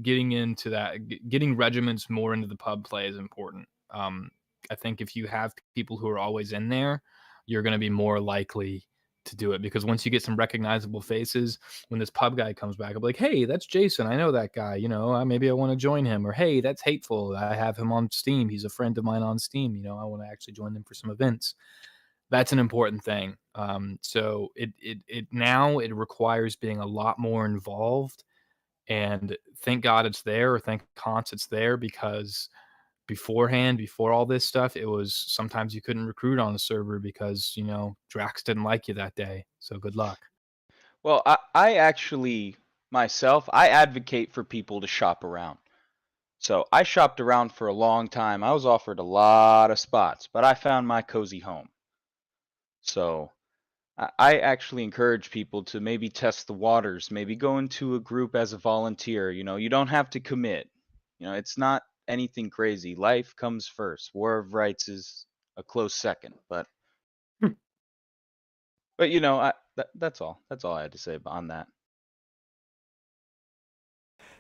getting into that, getting regiments more into the pub play is important. I think if you have people who are always in there, you're going to be more likely to do it, because once you get some recognizable faces, when this pub guy comes back, I'll be like, hey, that's Jason, I know that guy, maybe I want to join him. Or hey, that's Hateful, I have him on Steam, he's a friend of mine on Steam, I want to actually join them for some events. That's an important thing. So it now it requires being a lot more involved, and thank God it's there, or thank Kant's it's there, because beforehand, before all this stuff, it was sometimes you couldn't recruit on the server because, Drax didn't like you that day. So good luck. Well, I actually, myself, I advocate for people to shop around. So I shopped around for a long time. I was offered a lot of spots, but I found my cozy home. So I actually encourage people to maybe test the waters, maybe go into a group as a volunteer. You don't have to commit. It's not anything crazy. Life comes first. War of Rights is a close second. But that's all. That's all I had to say on that.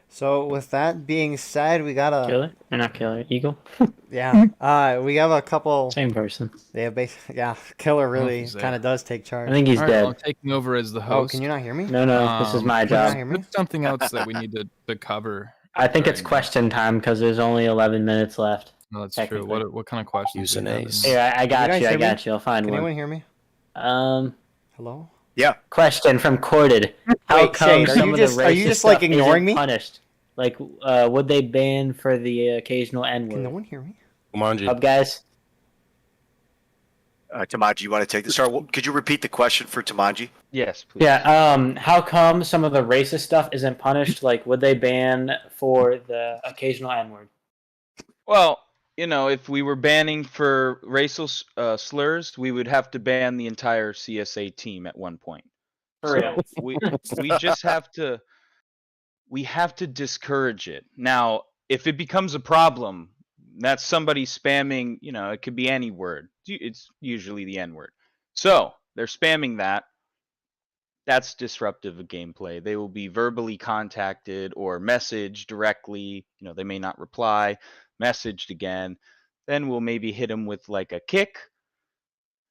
So with that being said, we got a Killer? Or not Killer, Eagle? Yeah. We have a couple. Same person. Yeah, Killer really kind of does take charge. I think he's dead. I'm taking over as the host. Oh, can you not hear me? No, this is my job. There's something else that we need to cover. I think it's question time, because there's only 11 minutes left. No, that's true. What kind of questions? Here, I got you. I'll find one. Can anyone hear me? Hello? Yeah. Question from Corded. How come some of the racist are you just like ignoring me? Punished? Like, would they ban for the occasional N-word? Can no one hear me? Tomanji. Up, guys. Tomanji, you want to take this? Sorry, could you repeat the question for Tomanji? Yes, please. Yeah. How come some of the racist stuff isn't punished? Like, would they ban for the occasional N-word? Well, if we were banning for racial slurs, we would have to ban the entire CSA team at one point. For real. We just have to. We have to discourage it. Now, if it becomes a problem, that's somebody spamming, it could be any word. It's usually the N-word. So they're spamming that. That's disruptive of gameplay. They will be verbally contacted or messaged directly. They may not reply, messaged again. Then we'll maybe hit them with like a kick.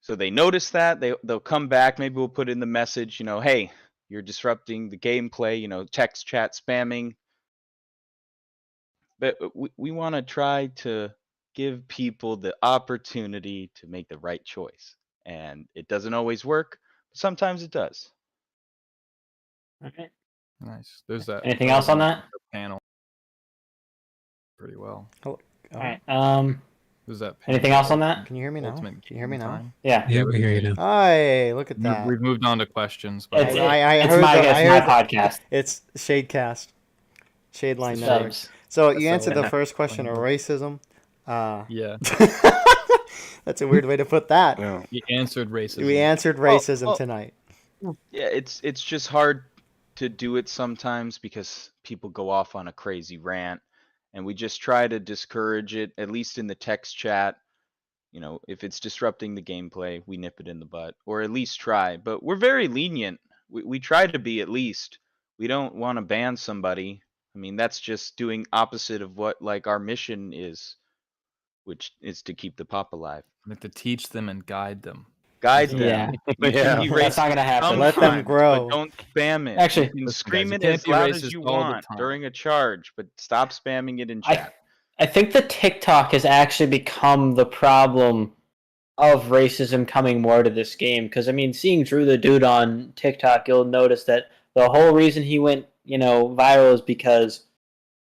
So they notice that. They'll come back. Maybe we'll put in the message, hey, you're disrupting the gameplay, text chat spamming. But we want to try to give people the opportunity to make the right choice. and it doesn't always work. But sometimes it does. Okay. Nice. There's that. Anything else on that? Panel. Pretty well. Oh, All right. There's that. Anything else on that? Can you hear me now? Ultimate Can you hear me now? Time. Yeah. Yeah, we hear you now. Hi, look at that. We've moved on to questions. By It's, the way. I it's heard my, the- I it's heard my the- podcast. It's Shadecast. Shade Line It's Network. subs. So you That's answered all. the first question of racism. Yeah. That's a weird way to put that. Yeah. You answered racism. We answered racism tonight. Yeah, it's just hard to do it sometimes because people go off on a crazy rant, and we just try to discourage it, at least in the text chat. You know, if it's disrupting the gameplay, we nip it in the butt, or at least try. But we're very lenient. We try to be, at least. We don't want to ban somebody. I mean, that's just doing opposite of what like our mission is, which is to keep the pop alive. We have to teach them and guide them. Guide them. Yeah. You can be That's not racist gonna happen. Let them sometimes, grow. But don't spam it. Actually- you can Listen, scream guys, it you can't as be loud as racist you all the want time. during a charge, but stop spamming it in chat. I think the TikTok has actually become the problem of racism coming more to this game. Because, I mean, seeing Drew the Dude on TikTok, you'll notice that the whole reason he went, viral is because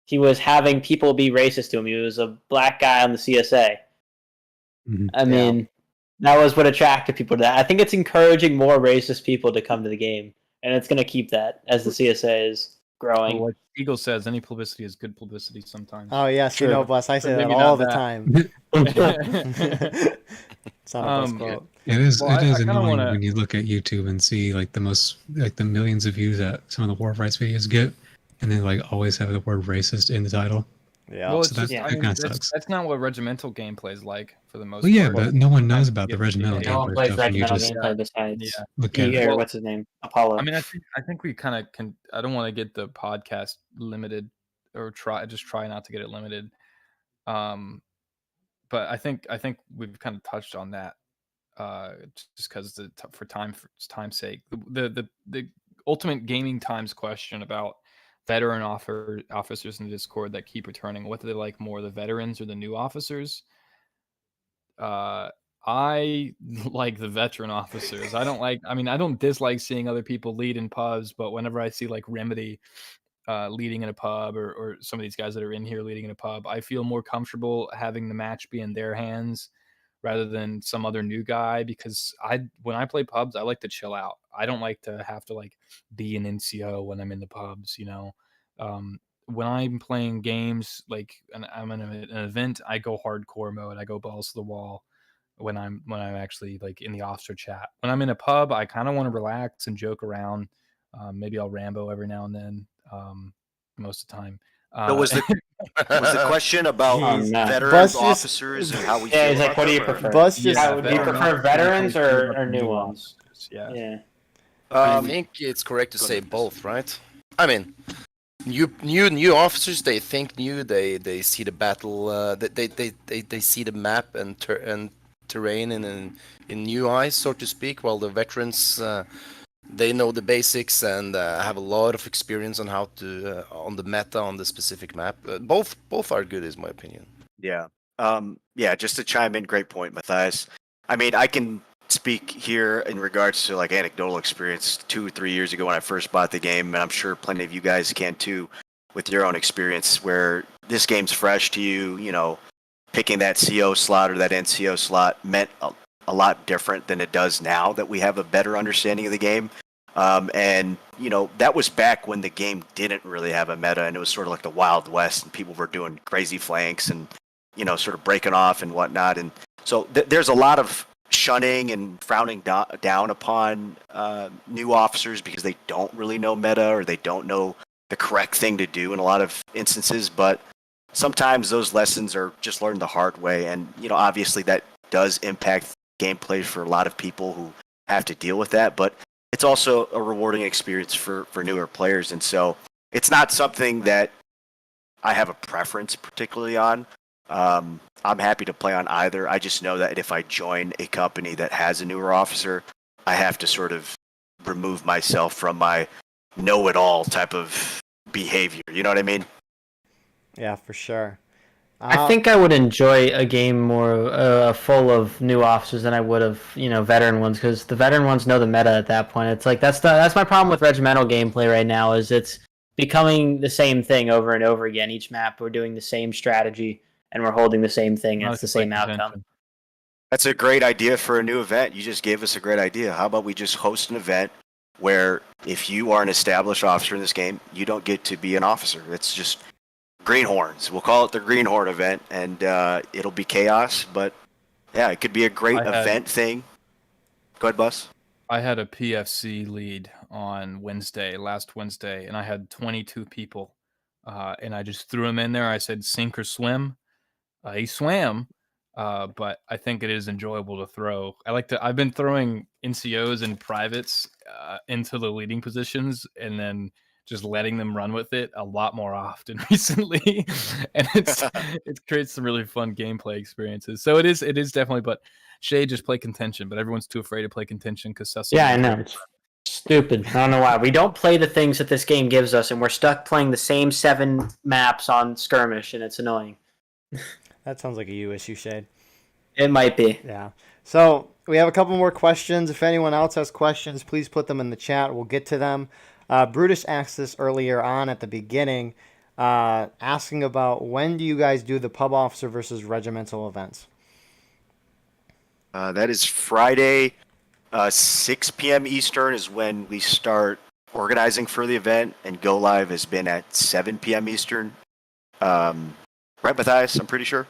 he was having people be racist to him. He was a black guy on the CSA. Mhm. I mean, that was what attracted people to that. I think it's encouraging more racist people to come to the game. And it's going to keep that as the CSA is growing. Well, like Eagle says, any publicity is good publicity sometimes. Oh yes, True. Bus. I say But that maybe all not the that. time. It's not a Bus quote. It is. Well, it is I kinda annoying wanna- when you look at YouTube and see like the millions of views that some of the war of rights videos get, and they like always have the word racist in the title. Yeah. Well, it's So just, that I mean, kinda that's, sucks. that's not what regimental gameplay is like for the most Well, yeah, part. but no one knows Sometimes about you the have to be regimental a- No one gameplay plays stuff, and you regimental just gameplay besides Yeah. look at it. or what's his name? Apollo. I mean, I think we kind of can. I don't want to get the podcast limited, or try not to get it limited. But I think we've kind of touched on that, just because for time's sake. The ultimate gaming times question about veteran officers in the Discord that keep returning. What do they like more, the veterans or the new officers? I like the veteran officers. I don't dislike seeing other people lead in pubs, but whenever I see like Remedy leading in a pub, or some of these guys that are in here leading in a pub, I feel more comfortable having the match be in their hands rather than some other new guy, because when I play pubs, I like to chill out. I don't like to have to like be an NCO when I'm in the pubs, when I'm playing games, like I'm in an event, I go hardcore mode. I go balls to the wall when I'm actually like in the officer chat. When I'm in a pub, I kind of want to relax and joke around. Maybe I'll Rambo every now and then. Most of the time. So was the question about veteran Bus just- officers and how we Yeah, feel he's like, about what do you them, or- prefer? Bus just- Yeah, do you prefer veterans or new ones? Yeah. Yeah. I think it's correct to say both, right? I mean, new officers, they think new. They see the battle. They see the map and terrain in new eyes, so to speak. While the veterans, they know the basics and have a lot of experience on how to on the meta on the specific map. Both are good, is my opinion. Yeah. Just to chime in, great point, Mathias. I mean, I can speak here in regards to like anecdotal experience 2 or 3 years ago when I first bought the game, and I'm sure plenty of you guys can too with your own experience where this game's fresh to you, picking that CO slot or that NCO slot meant a lot different than it does now that we have a better understanding of the game. And that was back when the game didn't really have a meta, and it was sort of like the Wild West, and people were doing crazy flanks and sort of breaking off and whatnot. And so there's a lot of shunning and frowning down upon new officers because they don't really know meta, or they don't know the correct thing to do in a lot of instances. But sometimes those lessons are just learned the hard way, and obviously that does impact gameplay for a lot of people who have to deal with that. But it's also a rewarding experience for newer players, and so it's not something that I have a preference particularly on. I'm happy to play on either. I just know that if I join a company that has a newer officer, I have to sort of remove myself from my know-it-all type of behavior. You know what I mean? Yeah, for sure. I think I would enjoy a game more full of new officers than I would of veteran ones, because the veteran ones know the meta at that point. It's like that's my problem with regimental gameplay right now, is it's becoming the same thing over and over again. Each map we're doing the same strategy and we're holding the same thing. And it's the same outcome. That's a great idea for a new event. You just gave us a great idea. How about we just host an event where if you are an established officer in this game, you don't get to be an officer. It's just greenhorns. We'll call it the greenhorn event, and it'll be chaos. But yeah, it could be a great event thing. Go ahead, Bus. I had a PFC lead on last Wednesday, and I had 22 people, and I just threw him in there. I said sink or swim. He swam, but I think it is enjoyable to throw. I've been throwing NCOs and privates into the leading positions, and then just letting them run with it a lot more often recently, and it creates some really fun gameplay experiences. So it is definitely. But Shay, just play contention, but everyone's too afraid to play contention because yeah, I know, it's stupid. I don't know why we don't play the things that this game gives us, and we're stuck playing the same 7 maps on skirmish, and it's annoying. That sounds like a you issue, Shade. It might be. Yeah. So we have a couple more questions. If anyone else has questions, please put them in the chat. We'll get to them. Brutus asked this earlier on at the beginning, asking about when do you guys do the pub officer versus regimental events? That is Friday, 6 p.m. Eastern is when we start organizing for the event, and go live has been at 7 p.m. Eastern. Right, Mathias? I'm pretty sure.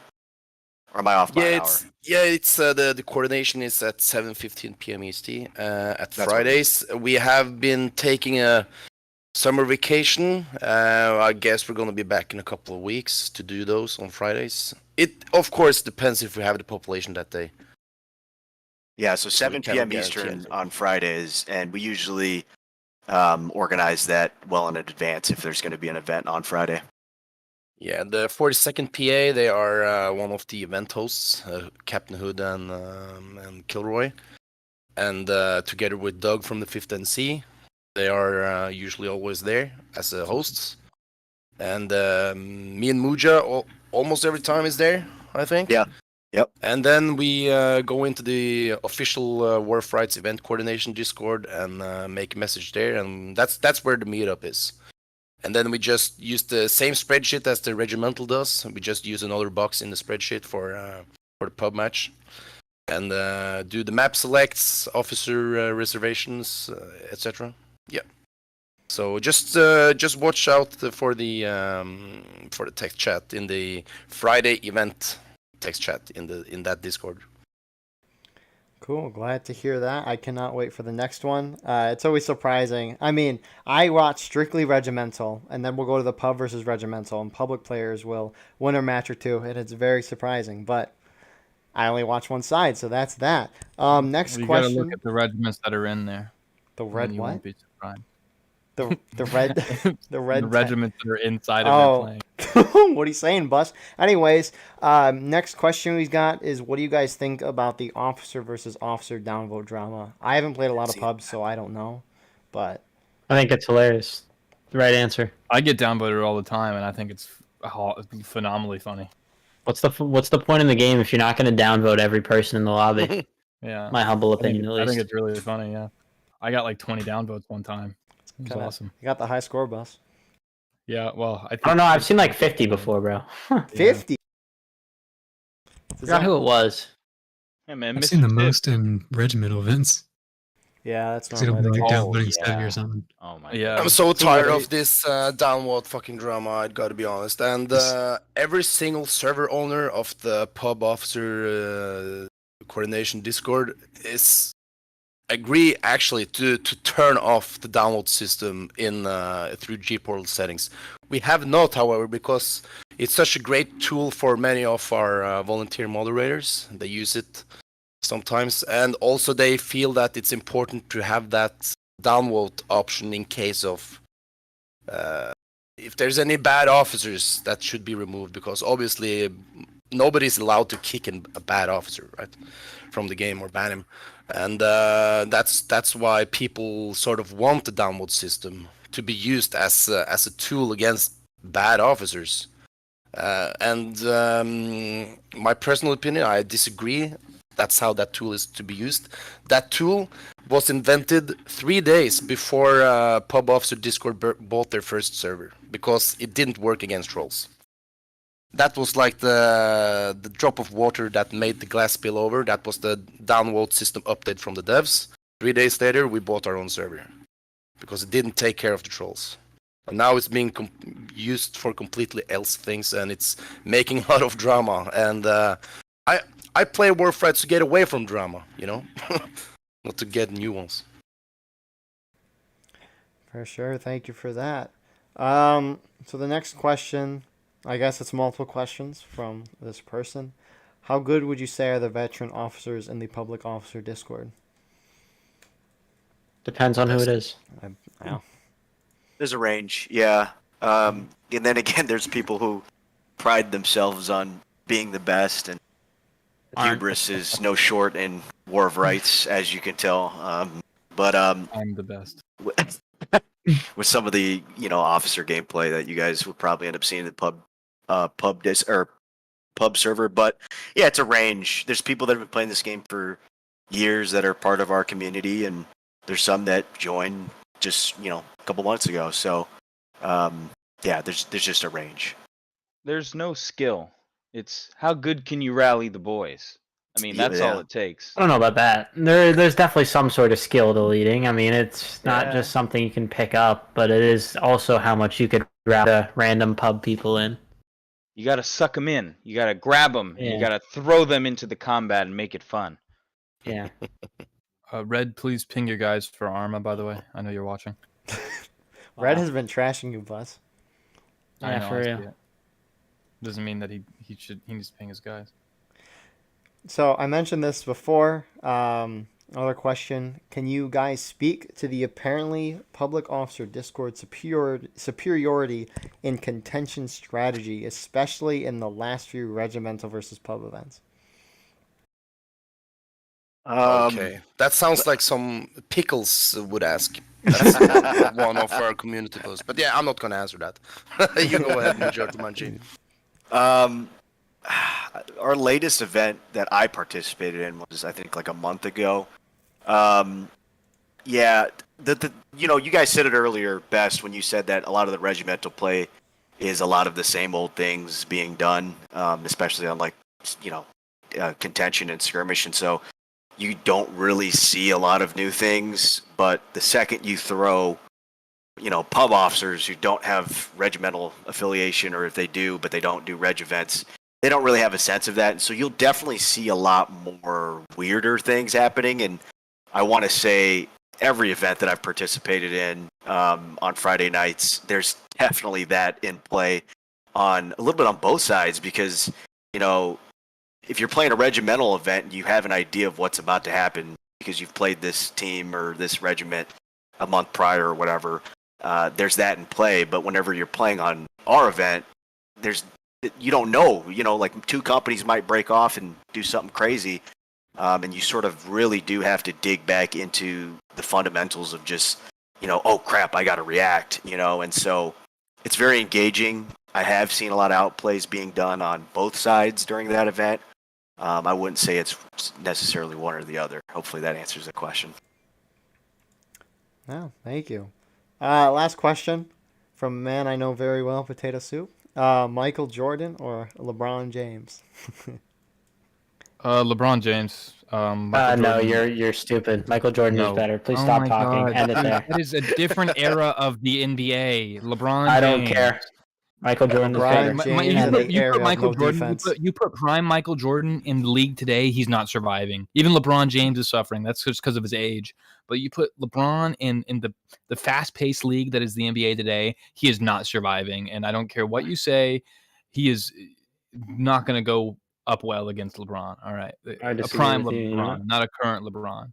Or am I off by an hour? It's the coordination is at 7:15 p.m. EST. At Fridays, we have been taking a summer vacation. I guess we're going to be back in a couple of weeks to do those on Fridays. It, of course, depends if we have the population that day. Yeah, so 7 p.m. Eastern on Fridays, and we usually organize that well in advance if there's going to be an event on Friday. Yeah, the 42nd PA, they are one of the event hosts, Captain Hood and Kilroy. And together with Doug from the 5th NC, they are usually always there as hosts. And me and Muja almost every time is there, I think. Yeah. Yep. And then we go into the official Warf Rights event coordination Discord and make a message there. And that's where the meetup is. And then we just use the same spreadsheet as the regimental does. We just use another box in the spreadsheet for the pub match, and do the map selects, officer reservations, etc. Yeah. So just watch out for the text chat in the Friday event text chat in that Discord. Cool. Glad to hear that. I cannot wait for the next one. It's always surprising. I mean, I watch strictly regimental, and then we'll go to the pub versus regimental, and public players will win a match or two, and it's very surprising. But I only watch one side, so that's that. Next question. You gotta look at the regiments that are in there. The red what? Won't be surprised. The regiments that are inside of their playing. What are you saying, Bus? Anyways, next question we've got is, what do you guys think about the officer versus officer downvote drama? I haven't played a lot of pubs, so I don't know, but I think it's hilarious. The right answer. I get downvoted all the time, and I think it's phenomenally funny. What's the point in the game if you're not going to downvote every person in the lobby? Yeah, my humble opinion, at least. I think it's really funny. Yeah, I got like 20 downvotes one time. It was awesome. You got the high score, Bus. Yeah, well, I don't know. I've seen like 50 before, bro. 50? I forgot who it was. Yeah, man, I've seen the most in regimental events. Yeah, that's not like downvoting 70 or something. Oh my God. I'm so tired of this downvote fucking drama, I gotta be honest. And every single server owner of the pub officer coordination Discord is agree actually to turn off the download system in through G-Portal settings. We have not, however, because it's such a great tool for many of our volunteer moderators. They use it sometimes, and also they feel that it's important to have that downvote option in case of if there's any bad officers that should be removed, because obviously nobody's allowed to kick a bad officer, right, from the game or ban him. And that's why people sort of want the downvote system to be used as a tool against bad officers. My personal opinion, I disagree. That's how that tool is to be used. That tool was invented 3 days before Pub Officer Discord bought their first server because it didn't work against trolls. That was like the drop of water that made the glass spill over. That was the downvote system update from the devs. 3 days later, we bought our own server because it didn't take care of the trolls. And now it's being used for completely else things, and it's making a lot of drama. And I play Warfrights to get away from drama, you know, not to get new ones. For sure. Thank you for that. So the next question, I guess it's multiple questions from this person. How good would you say are the veteran officers in the public officer Discord? Depends on who it is. There's a range, yeah. And then again, there's people who pride themselves on being the best, and hubris is no short in War of Rights, as you can tell. I'm the best. With some of the officer gameplay that you guys would probably end up seeing in the pub server, but yeah, it's a range. There's people that have been playing this game for years that are part of our community, and there's some that joined just a couple months ago. So yeah, there's just a range. There's no skill. It's how good can you rally the boys? I mean, that's all it takes. I don't know about that. There's definitely some sort of skill to leading. I mean, it's not just something you can pick up, but it is also how much you could rally random pub people in. You got to suck them in. You got to grab them. Yeah. You got to throw them into the combat and make it fun. Yeah. Red, please ping your guys for Arma, by the way. I know you're watching. Red has been trashing you, Buzz. Yeah, for real. Doesn't mean that he needs to ping his guys. So I mentioned this before. Another question: can you guys speak to the apparently public officer Discord superiority in contention strategy, especially in the last few regimental versus pub events? Okay, that sounds like some Pickles would ask. That's one of our community posts. But yeah, I'm not gonna answer that. You go ahead, Muja, Tomanji. Our latest event that I participated in was, I think, like a month ago. Yeah, you guys said it earlier best when you said that a lot of the regimental play is a lot of the same old things being done, especially on contention and skirmish, and so you don't really see a lot of new things. But the second you throw pub officers who don't have regimental affiliation, or if they do but they don't do reg events, they don't really have a sense of that, and so you'll definitely see a lot more weirder things happening. And I want to say every event that I've participated in on Friday nights, there's definitely that in play on a little bit on both sides, because if you're playing a regimental event, you have an idea of what's about to happen because you've played this team or this regiment a month prior or whatever. There's that in play. But whenever you're playing on our event, you don't know, like two companies might break off and do something crazy. And you sort of really do have to dig back into the fundamentals of just, oh crap, I got to react, and so it's very engaging. I have seen a lot of outplays being done on both sides during that event. I wouldn't say it's necessarily one or the other. Hopefully that answers the question. Oh, thank you. Last question from a man I know very well, Potato Soup. Michael Jordan or LeBron James? LeBron James. No, you're stupid. Michael Jordan is better. Please stop talking. God. End it there. That is a different era of the NBA. LeBron James. I don't care. Michael Jordan is better. You put prime Michael Jordan in the league today, he's not surviving. Even LeBron James is suffering. That's just because of his age. But you put LeBron in the fast-paced league that is the NBA today, he is not surviving. And I don't care what you say, he is not going to go up well against LeBron. All right, a prime LeBron, not a current LeBron.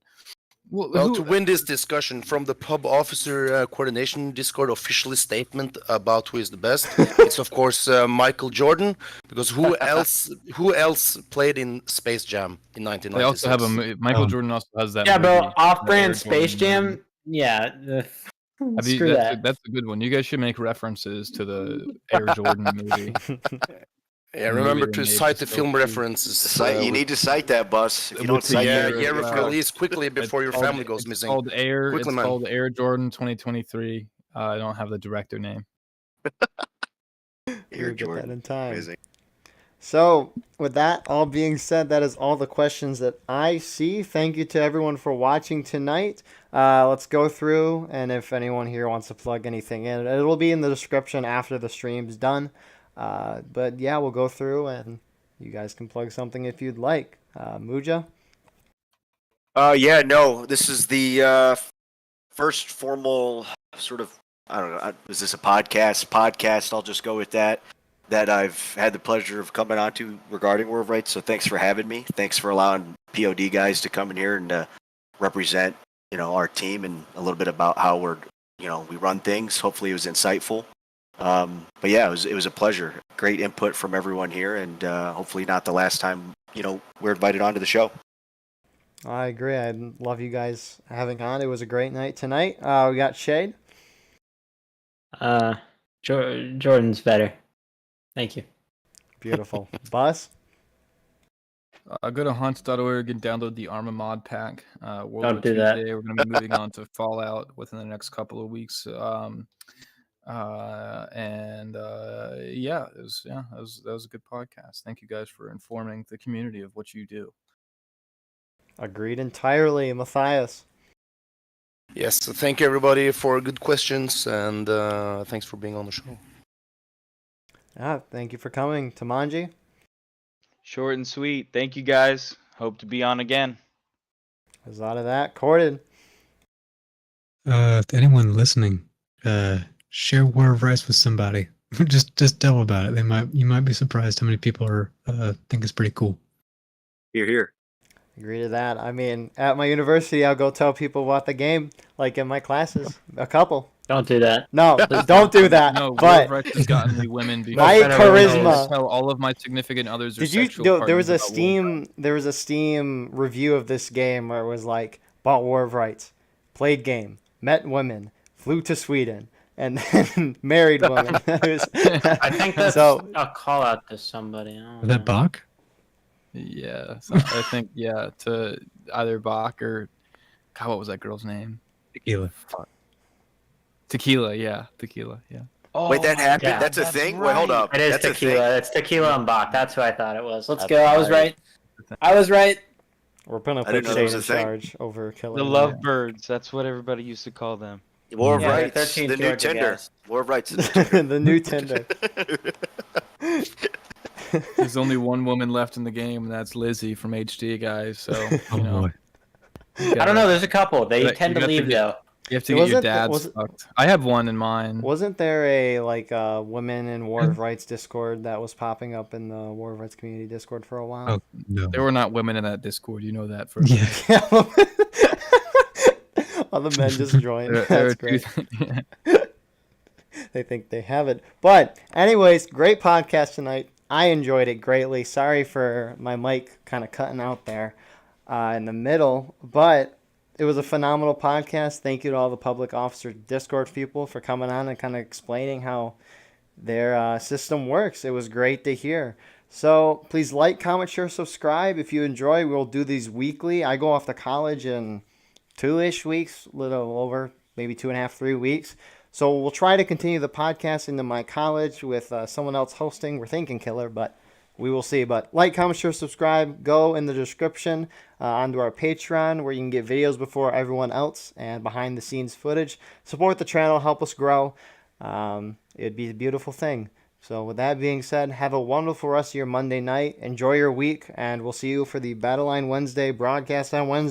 Well, to win this discussion, from the pub officer coordination Discord officially statement about who is the best, it's of course Michael Jordan, because who else played in Space Jam in 1996? They also have Michael Jordan also has that. Yeah, bro, off-brand Space Jam. Yeah, Screw that. That's a good one. You guys should make references to the Air Jordan movie. Yeah, The remember movie to they made cite was the so film cool. references. You need to cite that, Bus. If you don't With the cite yeah, that, yeah, year, release quickly before your family goes it's missing. called Air. Quickly, It's man. called Air Jordan 2023. I don't have the director name. You'll get that in time. Amazing. So, with that all being said, that is all the questions that I see. Thank you to everyone for watching tonight. Let's go through, and if anyone here wants to plug anything in, it'll be in the description after the stream's done. But yeah, we'll go through, and you guys can plug something if you'd like. Muja? Yeah, no, this is the first formal sort of, I don't know, is this a podcast? Podcast, I'll just go with that I've had the pleasure of coming on to regarding War of Rights. So thanks for having me. Thanks for allowing POD guys to come in here and represent, our team and a little bit about how we run things. Hopefully it was insightful. But yeah, it was a pleasure. Great input from everyone here, and hopefully not the last time, we're invited onto the show. I agree. I love you guys having on. It was a great night tonight. We got Shade. Jordan's better. Thank you. Beautiful. Bus? Go to haunts.org and download the Arma mod pack. Don't do that. We're going to be moving on to Fallout within the next couple of weeks. Yeah, that was a good podcast. Thank you guys for informing the community of what you do. Agreed entirely. Mathias? Yes, so thank you everybody for good questions, and thanks for being on the show. Thank you for coming. Tomanji? Short and sweet. Thank you guys. Hope to be on again. There's a lot of that. Corden? If anyone listening, share War of Rights with somebody. just tell about it. You might be surprised how many people are think it's pretty cool. Here. Agree to that. I mean, at my university, I'll go tell people about the game, like in my classes. A couple. Don't do that. No, don't do that. No, but War of Rights has gotten me women before. My charisma. I tell all of my significant others. Did you? There was a Steam review of this game where it was like bought War of Rights, played game, met women, flew to Sweden, and then married women. I think that's a call out to somebody. Was that Bach? Yeah, so I think to either Bach or God, what was that girl's name? Tequila. Fuck. Tequila. Oh, wait, that happened? Yeah. That's a thing? Right. Wait, hold up. It is that's tequila. It's tequila and Bach. That's who I thought it was. Let's go. I was right. We're gonna put Shade in charge over Killer. The lovebirds. That's what everybody used to call them. War of Rights. The new Tinder. War of Rights. The new Tinder. There's only one woman left in the game, and that's Lizzie from HD, guys. So boy. I don't know. There's a couple. They tend to leave though. You have to get your dad's fucked. I have one in mind. Wasn't there a women in War of Rights Discord that was popping up in the War of Rights community Discord for a while? Oh no, there were not women in that Discord. You know that for yeah. All the men just joined. That's great. They think they have it. But anyways, great podcast tonight. I enjoyed it greatly. Sorry for my mic kind of cutting out there in the middle, but it was a phenomenal podcast. Thank you to all the public officer Discord people for coming on and kind of explaining how their system works. It was great to hear. So please like, comment, share, subscribe. If you enjoy, we'll do these weekly. I go off to college in 2-ish weeks, a little over, maybe 2.5, 3 weeks. So we'll try to continue the podcast into my college with someone else hosting. We're thinking Killer, but we will see. But like, comment, share, subscribe. Go in the description onto our Patreon where you can get videos before everyone else and behind the scenes footage. Support the channel. Help us grow. It'd be a beautiful thing. So with that being said, have a wonderful rest of your Monday night. Enjoy your week, and we'll see you for the Battle Line Wednesday broadcast on Wednesday.